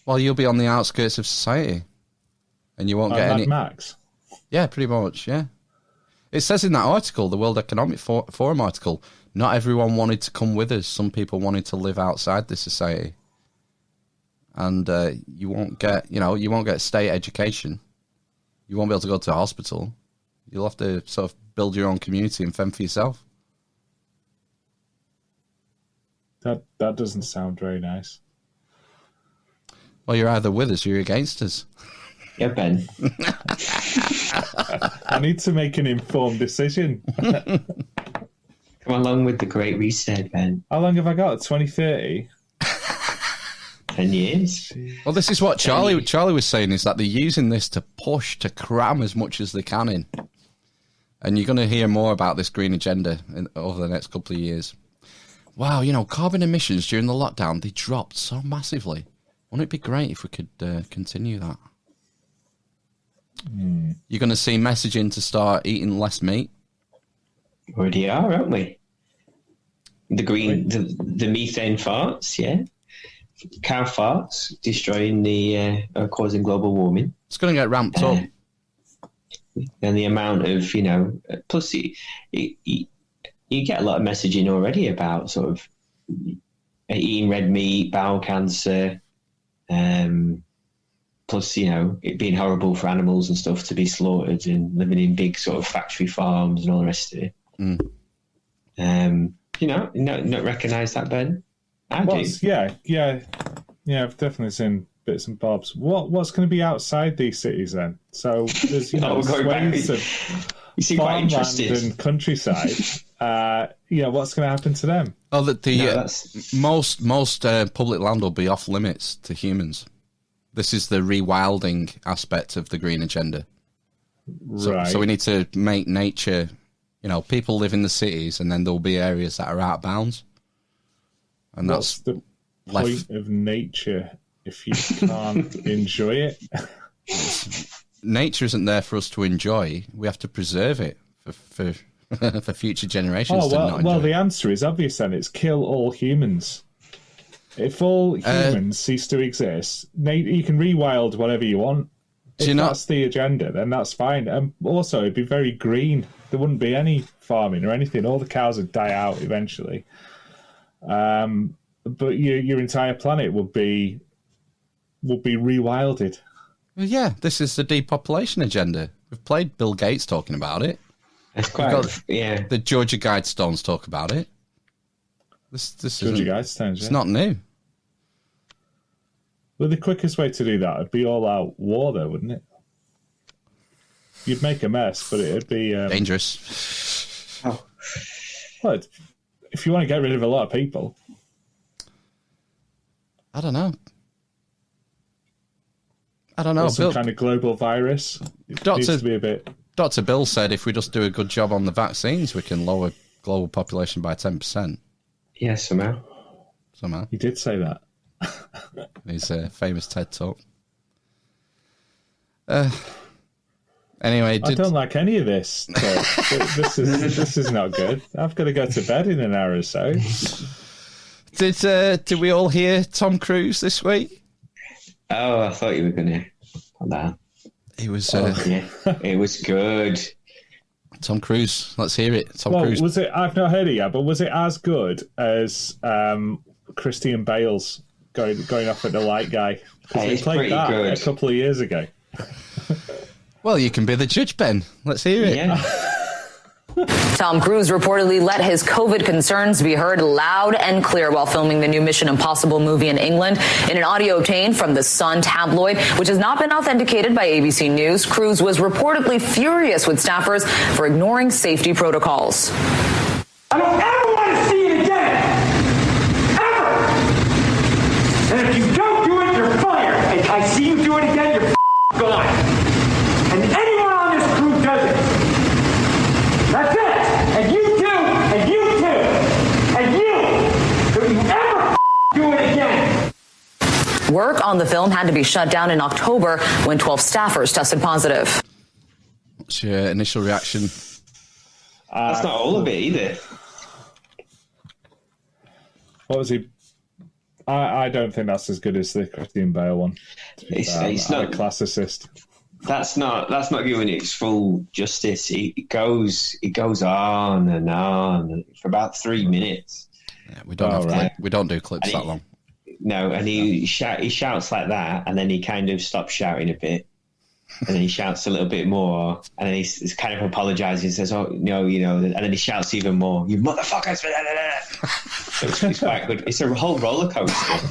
Well, you'll be on the outskirts of society, and you won't get any. Max. Yeah, pretty much. Yeah, it says in that article, the World Economic Forum article, not everyone wanted to come with us. Some people wanted to live outside this society. And you won't get state education. You won't be able to go to a hospital. You'll have to sort of build your own community and fend for yourself. That doesn't sound very nice. Well, you're either with us or you're against us. Yeah, Ben. I need to make an informed decision. Come along with the Great Reset, Ben. How long have I got? 2030? 10 years. Well, this is what Charlie was saying, is that they're using this to push, to cram as much as they can in. And you're going to hear more about this green agenda over the next couple of years. Wow, carbon emissions during the lockdown, they dropped so massively. Wouldn't it be great if we could continue that? You're going to see messaging to start eating less meat. Already are, aren't we? The methane farts, yeah. Cow farts destroying causing global warming. It's going to get ramped up. And the amount of, plus you get a lot of messaging already about sort of eating red meat, bowel cancer, plus, it being horrible for animals and stuff to be slaughtered and living in big sort of factory farms and all the rest of it. Not recognise that, Ben? I do. Yeah, I've definitely seen bits and bobs. What's going to be outside these cities then? So there's swathes of farmland and countryside. What's going to happen to them? Oh, most public land will be off limits to humans. This is the rewilding aspect of the green agenda. Right. So we need to make nature. People live in the cities, and then there'll be areas that are out of bounds. And what's the point of nature if you can't enjoy it? Nature isn't there for us to enjoy. We have to preserve it for for future generations to not enjoy. Well, the answer is obvious then. It's kill all humans. If all humans cease to exist, you can rewild whatever you want. If that's the agenda, then that's fine. And also, it'd be very green. There wouldn't be any farming or anything. All the cows would die out eventually. But your entire planet would be rewilded. Well, yeah, this is the depopulation agenda. We've played Bill Gates talking about it. It's quite, the Georgia Guidestones talk about it. This Georgia Guidestones, it's not new. Well, the quickest way to do that would be all-out war, though, wouldn't it? You'd make a mess, but it'd be... dangerous. Well, if you want to get rid of a lot of people... I don't know. Or some kind of global virus. It needs to be a bit... Dr. Bill said if we just do a good job on the vaccines, we can lower global population by 10%. Yeah, somehow. He did say that. His famous TED talk. Anyway, I don't like any of this. This is not good. I've got to go to bed in an hour or so. Did we all hear Tom Cruise this week? Oh, I thought you were going to on that. It was. It was good. Tom Cruise. Let's hear it. Tom Cruise. Was it? I've not heard it yet, but was it as good as Christian Bale's going off at the light guy? Because they played that good a couple of years ago. Well, you can be the judge, Ben. Let's hear it. Yeah. Tom Cruise reportedly let his COVID concerns be heard loud and clear while filming the new Mission Impossible movie in England. In an audio obtained from the Sun tabloid, which has not been authenticated by ABC News, Cruise was reportedly furious with staffers for ignoring safety protocols. I don't ever want to see it again! Ever! And if you don't do it, you're fired! If I see you do it again, you're gone! And anyone on this crew does it! That's it! And you too! And you too! And you! Don't you ever do it again! Work on the film had to be shut down in October when 12 staffers tested positive. What's your initial reaction? That's not all of it either. What was he? I don't think that's as good as the Christian Bale one. It's not a classicist. That's not giving it its full justice. It goes on and on for about 3 minutes. Yeah, we don't we don't do clips that long. No, and he shouts like that, and then he kind of stops shouting a bit, and then he shouts a little bit more, and then he's kind of apologising and says, "Oh no, and then he shouts even more, "You motherfuckers!" It's quite good. It's a whole roller coaster.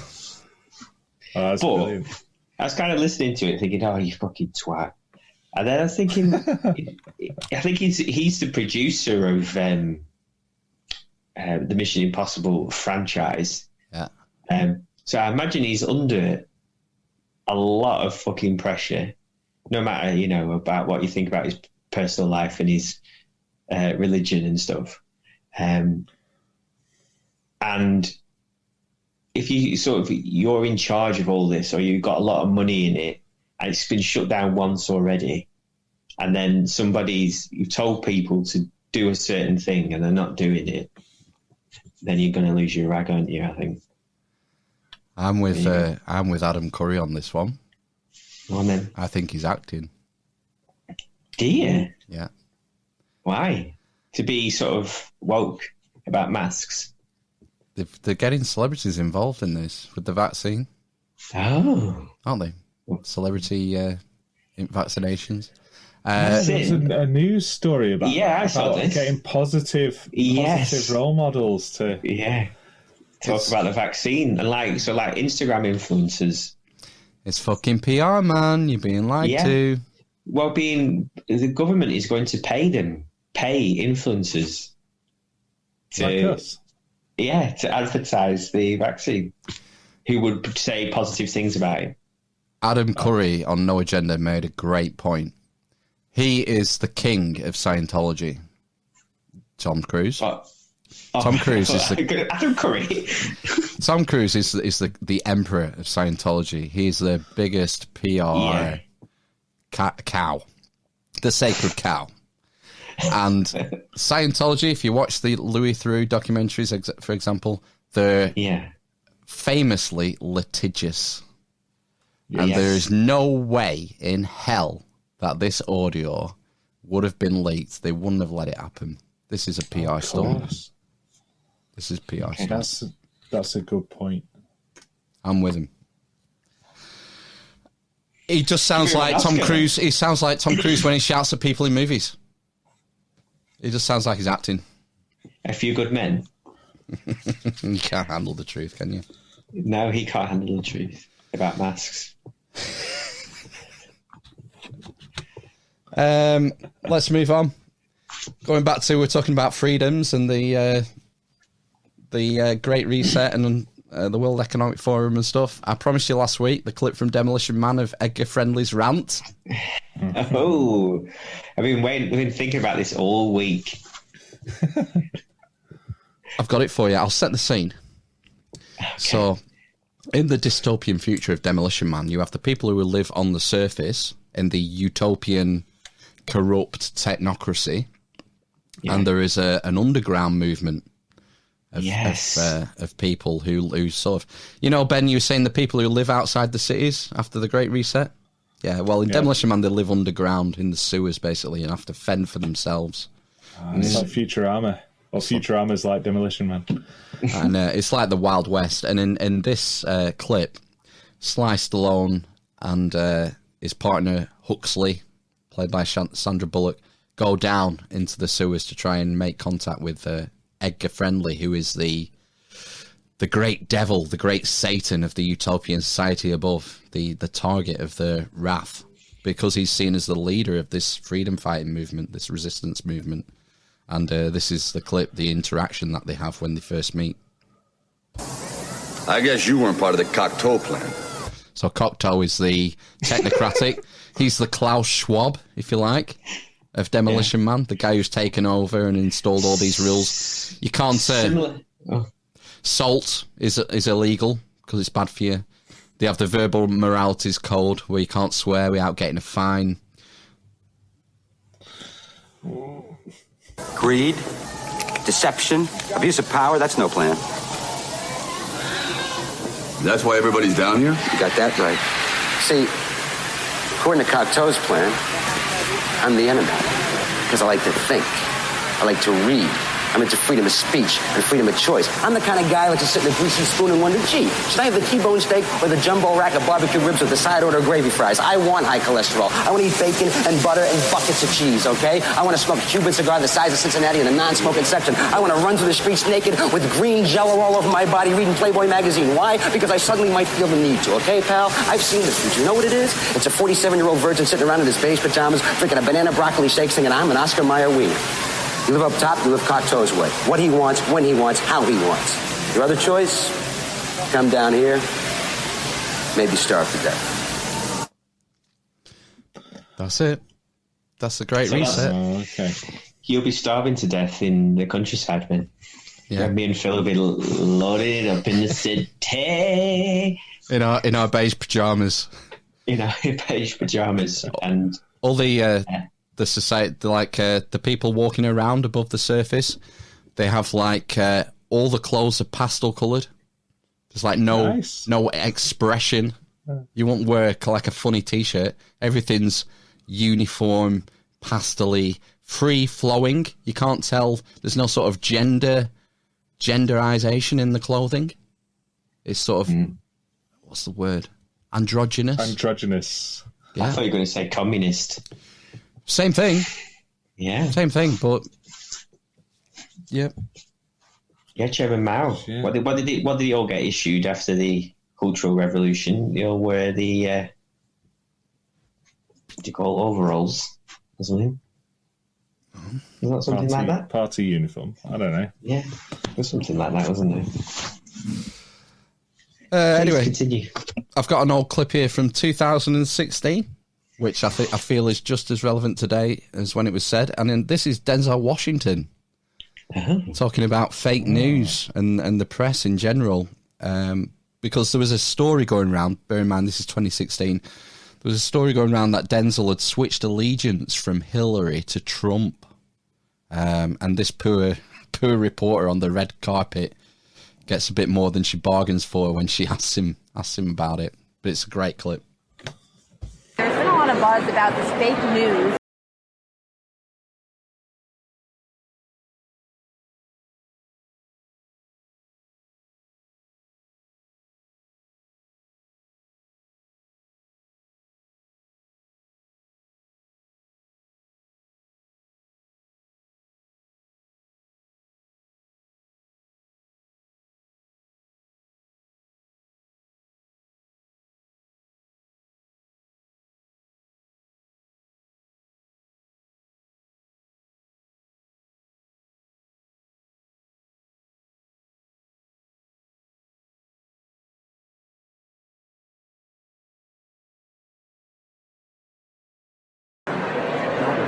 Oh, that's brilliant. I was kind of listening to it, thinking, "Oh, you fucking twat," and then I was thinking, I think he's the producer of the Mission Impossible franchise. Yeah. So I imagine he's under a lot of fucking pressure, no matter, about what you think about his personal life and his religion and stuff. And if you're in charge of all this, or you've got a lot of money in it, and it's been shut down once already, and then you've told people to do a certain thing and they're not doing it, then you're going to lose your rag, aren't you, I think. I'm with Adam Curry on this one. Go on then. I think he's acting. Do you? Yeah. Why? To be sort of woke about masks? They're getting celebrities involved in this with the vaccine. Oh. Aren't they? Celebrity vaccinations. There's a news story about, I saw this. Getting positive role models to... Yeah. Talk about the vaccine and like Instagram influencers. It's fucking PR, man. You're being lied to. Well, the government is going to pay influencers to advertise the vaccine, who would say positive things about it. Adam Curry on No Agenda made a great point. He is the king of Scientology. Tom Cruise. Tom Cruise is Adam Curry. Tom Cruise is the emperor of Scientology. He's the biggest PR cow, the sacred cow. And Scientology, if you watch the Louis Theroux documentaries, for example, they're famously litigious. And there is no way in hell that this audio would have been leaked. They wouldn't have let it happen. This is a PR stunt. This is PR stunt. That's a good point. I'm with him. He just sounds like Tom Cruise. He sounds like Tom Cruise when he shouts at people in movies. He just sounds like he's acting. A Few Good Men. You can't handle the truth, can you? No, he can't handle the truth about masks. Let's move on. Going back to, we're talking about freedoms and the Great Reset and the World Economic Forum and stuff. I promised you last week the clip from Demolition Man of Edgar Friendly's rant. Oh, I've been thinking about this all week. I've got it for you. I'll set the scene. Okay. So, in the dystopian future of Demolition Man, you have the people who will live on the surface in the utopian, corrupt technocracy, and there is an underground movement of people who sort of, you know, Ben, you were saying the people who live outside the cities after the Great Reset. Yeah, well, in Demolition Man, they live underground in the sewers, basically, and have to fend for themselves. It's like Futurama. Or Futurama's like Demolition Man. And it's like the Wild West. And in this clip, Sly Stallone and his partner Huxley, played by Sandra Bullock, go down into the sewers to try and make contact with Edgar Friendly, who is the great devil, the great Satan of the utopian society above, the target of the wrath, because he's seen as the leader of this freedom fighting movement, this resistance movement. And this is the clip, the interaction that they have when they first meet. I guess you weren't part of the Cocteau plan. So Cocteau is the technocratic. He's the Klaus Schwab, if you like, of Demolition Man, the guy who's taken over and installed all these rules. You can't... Salt is illegal because it's bad for you. They have the verbal moralities code where you can't swear without getting a fine. Greed, deception, abuse of power, that's no plan. That's why everybody's down here? You got that right. See, according to Cocteau's plan, I'm the enemy. Because I like to think. I like to read. I'm into freedom of speech and freedom of choice. I'm the kind of guy who likes to sit in a greasy spoon and wonder, gee, should I have the T-bone steak or the jumbo rack of barbecue ribs with the side order gravy fries? I want high cholesterol. I want to eat bacon and butter and buckets of cheese, okay? I want to smoke a Cuban cigar the size of Cincinnati in the non-smoking section. I want to run through the streets naked with green jello all over my body reading Playboy magazine. Why? Because I suddenly might feel the need to, okay, pal? I've seen the future. You know what it is? It's a 47-year-old virgin sitting around in his beige pajamas drinking a banana broccoli shake singing, I'm an Oscar Mayer wiener. You live up top, you live Cocteau's way. What he wants, when he wants, how he wants. Your other choice, come down here, maybe starve to death. That's it. That's the Great Reset. Okay. You'll be starving to death in the countryside, man. Yeah. Me and Phil will be loaded up in the city. In our beige pajamas. In our beige pajamas. And all the society, like the people walking around above the surface, they have like all the clothes are pastel coloured. There's like no expression. You won't wear like a funny T-shirt. Everything's uniform, pastel-y, free flowing. You can't tell. There's no sort of genderization in the clothing. It's sort of what's the word? Androgynous. Androgynous. Yeah. I thought you were going to say communist. Same thing. Yeah. Same thing, but yeah. Yeah, Chairman Mao. Yeah. What did he all get issued after the Cultural Revolution? They all wear the what do you call overalls or something? Is that something like that? Party uniform. I don't know. Yeah, there's something like that, wasn't there? Anyway, continue. I've got an old clip here from 2016. Which I feel is just as relevant today as when it was said. And then this is Denzel Washington talking about fake news and the press in general. Because there was a story going around, bear in mind this is 2016, there was a story going around that Denzel had switched allegiance from Hillary to Trump. And this poor reporter on the red carpet gets a bit more than she bargains for when she asks him about it. But it's a great clip. There's been a lot of buzz about this fake news.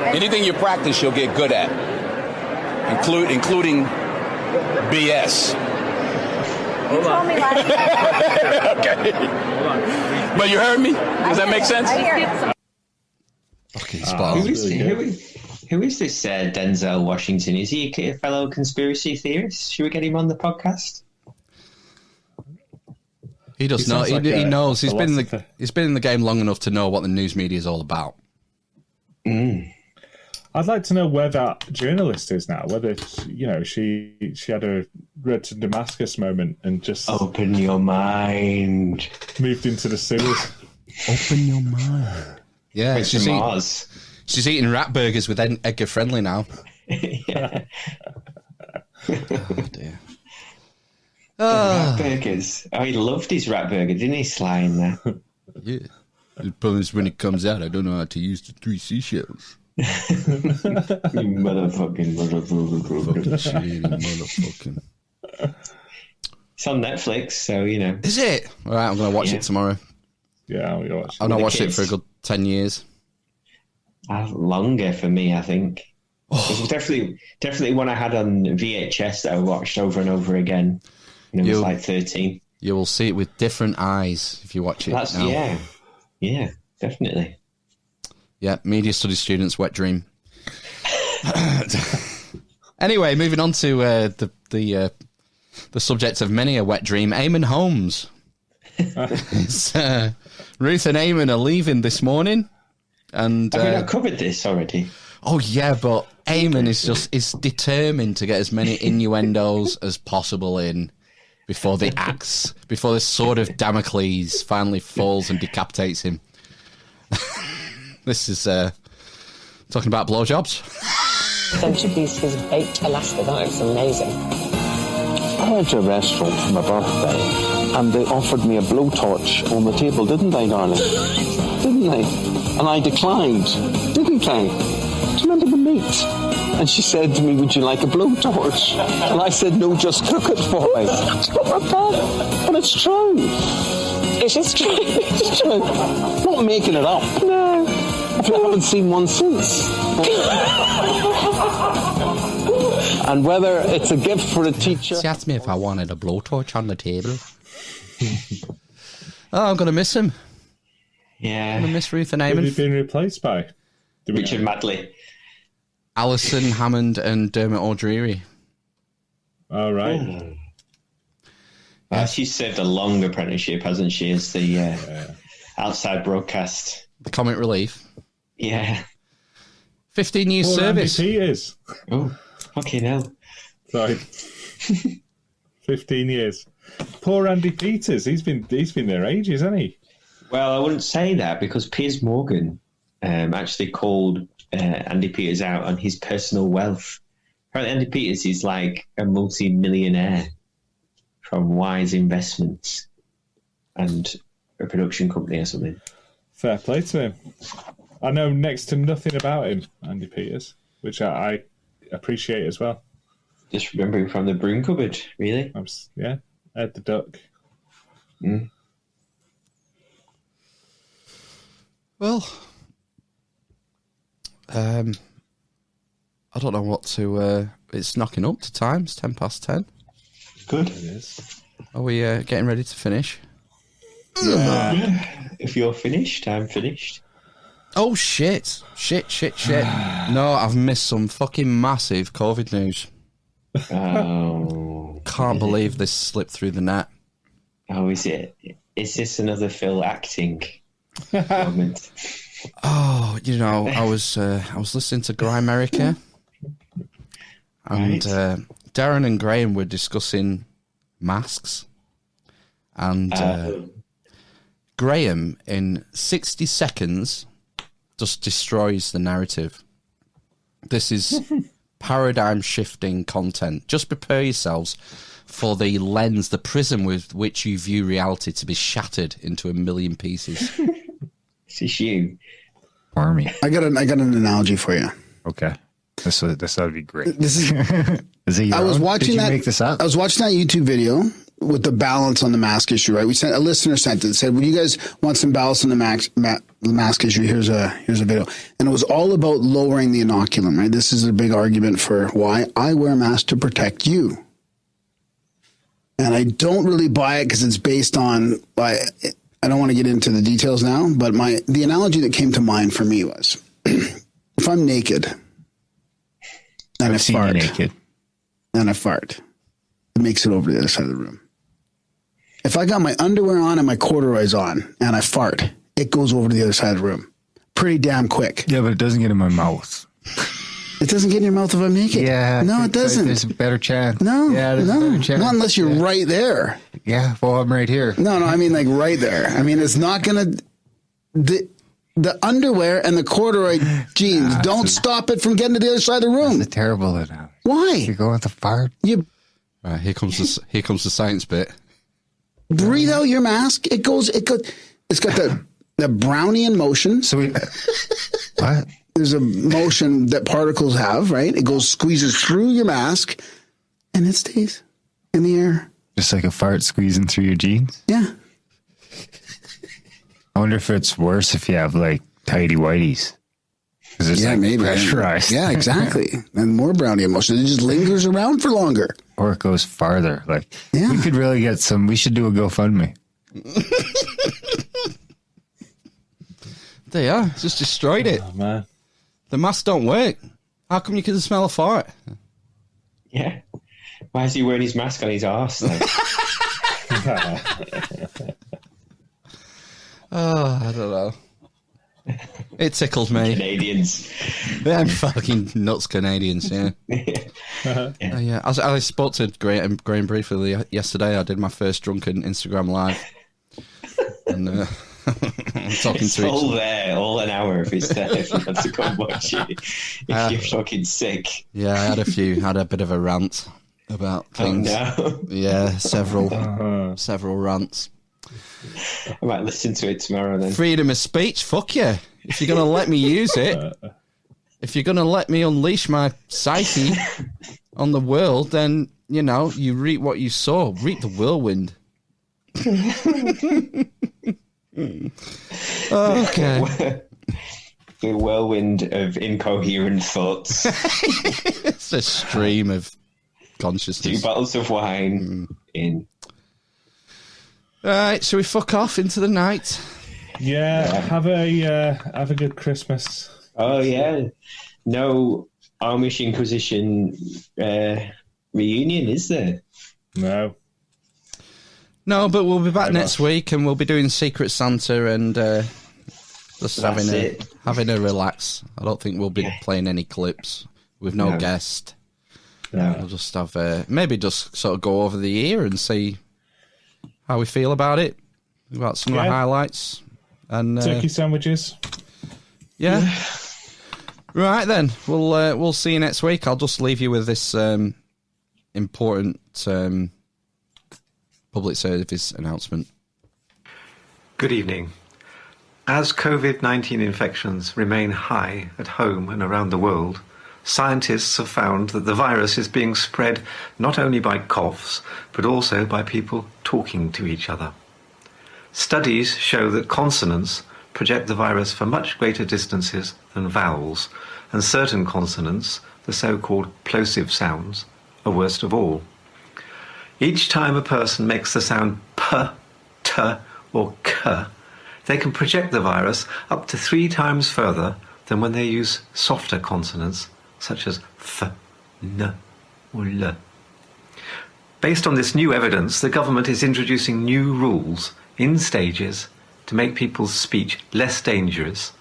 Anything you practice, you'll get good at, including BS. You told me last time. Okay. But you heard me? Does that make sense? I hear it. Okay, who is this Denzel Washington? Is he a fellow conspiracy theorist? Should we get him on the podcast? He does know. He knows. He's been in the game long enough to know what the news media is all about. I'd like to know where that journalist is now. Whether she had a road to Damascus moment and just open your mind, moved into the sewers. Open your mind. Yeah, she's eating rat burgers with Edgar Friendly now. Yeah. Oh dear. Rat burgers. Oh, he loved his rat burger, didn't he, Sly, in there? Yeah. The problem is when it comes out, I don't know how to use the 3 seashells. You motherfucking. It's on Netflix, so Is it? All right, I'm going to watch it tomorrow. Yeah, I'm going to watch it. I've not watched it for a good 10 years. Longer for me, I think. It was definitely one I had on VHS that I watched over and over again. And it was like 13. You will see it with different eyes if you watch it. Now. Yeah, definitely. Yeah, media studies students, wet dream. Anyway, moving on to the subject of many a wet dream, Eamon Holmes. Ruth and Eamon are leaving this morning, and have we not covered this already? Oh yeah, but Eamon is determined to get as many innuendos as possible in before the sword of Damocles finally falls and decapitates him. This is talking about blowjobs. Don't you these his baked Alaska? That looks amazing. I went to a restaurant for my birthday and they offered me a blowtorch on the table, didn't they, darling? Didn't they? And I declined, didn't I? Do you remember the meat? And she said to me, would you like a blowtorch? And I said, no, just cook it for me. But it's true. It is true. It's true. I'm not making it up. No. If you haven't seen one since. And whether it's a gift for a teacher. She asked me if I wanted a blowtorch on the table. I'm going to miss him. Yeah. I'm going to miss Ruth and Eamon. Who have you been replaced by? Richard Madley. Alison Hammond and Dermot O'Dreary. All right. She's served a long apprenticeship, hasn't she, as the outside broadcast. The comic relief. Yeah. 15 years service. Andy Peters. Oh, fucking hell. Sorry. 15 years. Poor Andy Peters. He's been there ages, hasn't he? Well, I wouldn't say that because Piers Morgan actually called Andy Peters out on his personal wealth. Apparently, Andy Peters is like a multi-millionaire from Wise Investments and a production company or something. Fair play to him. I know next to nothing about him, Andy Peters, which I appreciate as well. Just remember him from the broom cupboard, really? Yeah, Ed the Duck. Well, I don't know what to... it's knocking up to time. It's 10:10. Good. It is. Are we getting ready to finish? Yeah. If you're finished, I'm finished. Oh, shit. Shit. No, I've missed some fucking massive COVID news. Oh. Can't believe this slipped through the net. Oh, is it? Is this another Phil acting moment? Oh, you know, I was listening to Grimerica, and Darren and Graham were discussing masks, and Graham in 60 seconds just destroys the narrative. This is paradigm shifting content. Just prepare yourselves for the lens, the prism with which you view reality to be shattered into a million pieces. This is you. Army. I got an analogy for you. Okay. This would be great. This is Is it your I was own? watching Did you that. make this up? I was watching that YouTube video with the balance on the mask issue. Right, a listener sent it. Said, "Would you guys want some balance on the mask issue? Here's a video." And it was all about lowering the inoculum. Right, this is a big argument for why I wear a mask to protect you. And I don't really buy it because it's based on. I don't want to get into the details now, but the analogy that came to mind for me was, if I'm naked and I fart, it makes it over to the other side of the room. If I got my underwear on and my corduroys on and I fart, it goes over to the other side of the room pretty damn quick. Yeah, but it doesn't get in my mouth. It doesn't get in your mouth if I'm naked. Yeah. No, it doesn't. There's a better chance. No. Yeah, there's a better chance. Not unless you're right there. Yeah, well, I'm right here. No, I mean like right there. I mean, it's not going to... The underwear and the corduroy jeans don't stop it from getting to the other side of the room. That's a terrible analogy. Why? You go with the fart. Right, here comes the science bit. Breathe out your mask. It's got the Brownian motion. So what? There's a motion that particles have, right? It squeezes through your mask, and it stays in the air. Just like a fart squeezing through your jeans? Yeah. I wonder if it's worse if you have like tighty whities. Because it's maybe pressurized. Yeah, exactly. And more Brownian motion. It just lingers around for longer. Or it goes farther. We could really get we should do a GoFundMe. There you are. Just destroyed it. Oh, man. The masks don't work. How come you can smell a fart? Yeah. Why is he wearing his mask on his arse? Oh, I don't know. It tickled me. Canadians. Them fucking nuts Canadians, yeah. Yeah. I spoke to Graham briefly yesterday. I did my first drunken Instagram live. And I'm talking it's to all each there, all an hour if it's there. If you want to come watch it, if you're fucking sick. Yeah, I had a bit of a rant about things. Oh, no. Yeah, several rants. I might listen to it tomorrow then. Freedom of speech, fuck you. If you're going to let me use it, if you're going to let me unleash my psyche on the world, then, you reap what you sow. Reap the whirlwind. Okay. The whirlwind of incoherent thoughts. It's a stream of consciousness. 2 bottles of wine in. All right, shall we fuck off into the night? Yeah, have a good Christmas. Oh yeah, no Amish Inquisition reunion, is there? No, but we'll be back next week, and we'll be doing Secret Santa and just having a relax. I don't think we'll be playing any clips with no guest. No. We'll just have maybe just sort of go over the year and see how we feel about it, about some of the highlights. And turkey sandwiches. Yeah. Right then, we'll see you next week. I'll just leave you with this important public service announcement. Good evening. As COVID-19 infections remain high at home and around the world, scientists have found that the virus is being spread not only by coughs, but also by people talking to each other. Studies show that consonants project the virus for much greater distances than vowels, and certain consonants, the so-called plosive sounds, are worst of all. Each time a person makes the sound p, t, or k, they can project the virus up to 3 times further than when they use softer consonants, such as f, n, or l. Based on this new evidence, the government is introducing new rules in stages to make people's speech less dangerous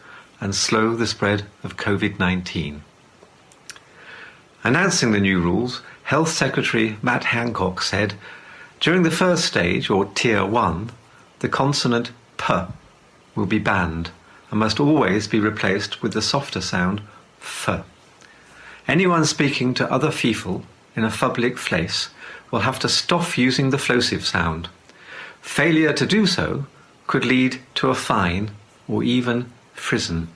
and slow the spread of COVID-19. Announcing the new rules, Health Secretary Matt Hancock said, during the first stage, or Tier 1, the consonant p will be banned and must always be replaced with the softer sound f. Anyone speaking to other people in a public place will have to stop using the plosive sound. Failure to do so could lead to a fine or even prison.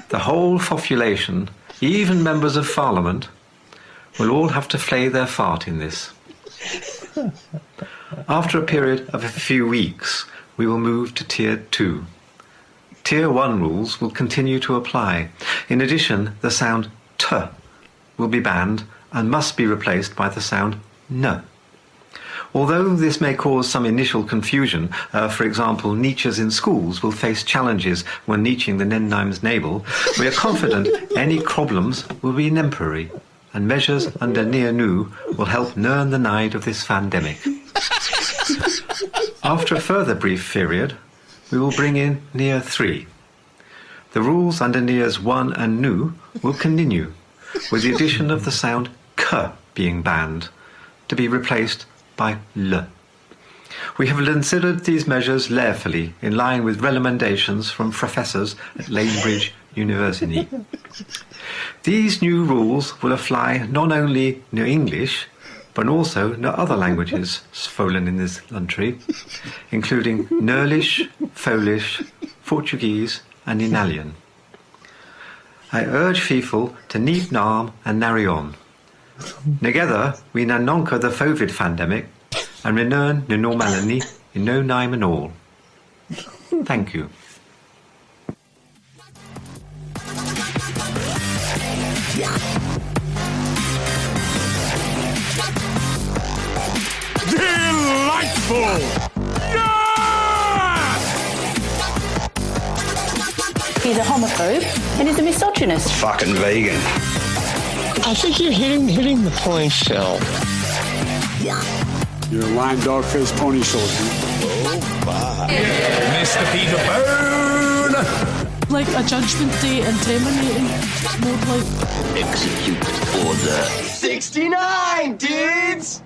The whole population, even members of Parliament, will all have to play their part in this. After a period of a few weeks, we will move to Tier 2. Tier 1 rules will continue to apply. In addition, the sound t will be banned and must be replaced by the sound n. Although this may cause some initial confusion, for example, niches in schools will face challenges when niching the Nennimes Nabel, we are confident any problems will be temporary, and measures under Near Nu will help learn the night of this pandemic. After a further brief period, we will bring in Near 3. The rules under Nears 1 and Nu will continue, with the addition of the sound k being banned, to be replaced by l. We have considered these measures carefully, in line with recommendations from professors at Cambridge University. These new rules will apply not only to English, but also to other languages spoken in this country, including Nerlish, Polish, Portuguese, and Italian. I urge people to neep narm and narry on. Together, we now conquer the COVID pandemic and return to normality in no time at all. Thank you. Delightful! Yeah! He's a homophobe and he's a misogynist. Fucking vegan. I think you're hitting the point, Phil. You're a lime dog-faced pony soldier. Oh, my. Mr. Peter Bone! Like a judgment day and terminating. More like... Execute order 69, dudes!